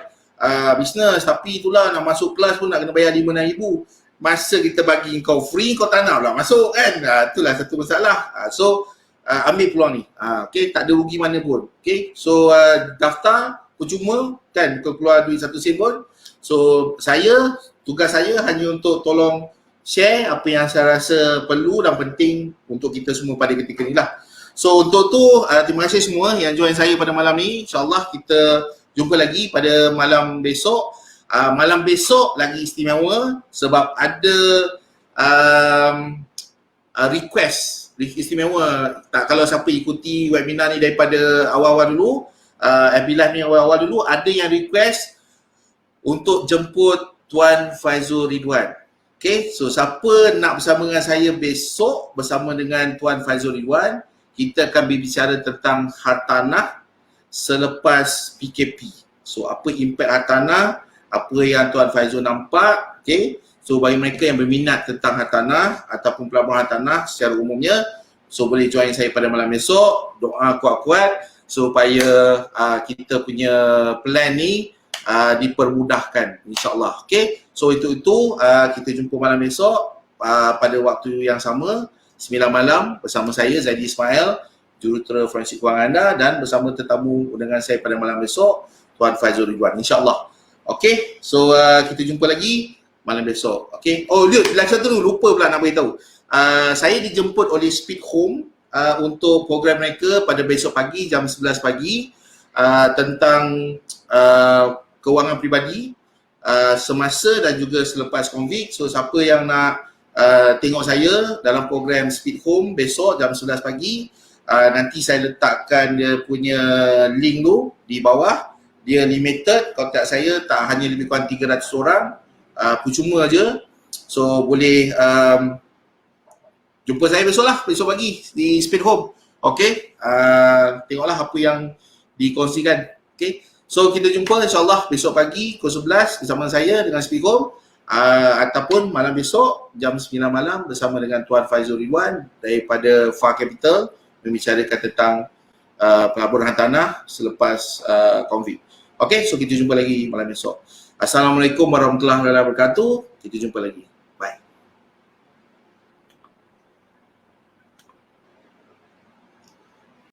bisnes tapi itulah nak masuk kelas pun nak kena bayar RM5,000. Masa kita bagi kau free kau tak nak pula masuk kan. Itulah satu masalah. So ambil peluang ni. Okay, tak ada rugi mana pun. Okay, so daftar percuma kan, kau keluar duit 1 sen pun. So tugas saya hanya untuk tolong share apa yang saya rasa perlu dan penting untuk kita semua pada ketika ni lah. So untuk tu terima kasih semua yang join saya pada malam ni. InsyaAllah kita jumpa lagi pada malam besok. Malam besok lagi istimewa sebab ada request istimewa. Kalau siapa ikuti webinar ni daripada awal-awal dulu, FB Live ni awal-awal dulu, ada yang request untuk jemput Tuan Faizul Ridwan. Okay, so siapa nak bersama dengan saya besok bersama dengan Tuan Faizul Ridwan, kita akan berbicara tentang hartanah selepas PKP. So apa impact hartanah, apa yang Tuan Faizul nampak, okay. So bagi mereka yang berminat tentang hartanah ataupun pelaburan hartanah secara umumnya, so boleh join saya pada malam esok. Doa kuat-kuat supaya kita punya plan ni dipermudahkan insyaAllah. Okay, so itu kita jumpa malam esok pada waktu yang sama 9 malam bersama saya Zaidi Ismail, Jurutera Forensik Kewangan anda, dan bersama tetamu dengan saya pada malam esok Tuan Faizul Ridwan insyaAllah. Okay, so kita jumpa lagi malam besok. Okay, oh lagi satu dulu, lupa pula nak beritahu. Saya dijemput oleh Speed Home untuk program mereka pada besok pagi jam 11 pagi tentang kewangan peribadi semasa dan juga selepas COVID. So siapa yang nak tengok saya dalam program Speed Home besok jam 11 pagi, nanti saya letakkan dia punya link tu di bawah. Dia limited, kontak saya tak hanya lebih kurang 300 orang, percuma je. So boleh jumpa saya besok pagi di Speed Home. Okay, tengoklah apa yang dikongsikan. Okay, so kita jumpa insyaAllah besok pagi pukul 11 bersama saya dengan Speed Home, ataupun malam besok jam 9 malam bersama dengan Tuan Faizul Ridwan daripada Far Capital membicarakan tentang pelaburan hartanah selepas COVID. Okay, so kita jumpa lagi malam esok. Assalamualaikum warahmatullahi wabarakatuh. Kita jumpa lagi.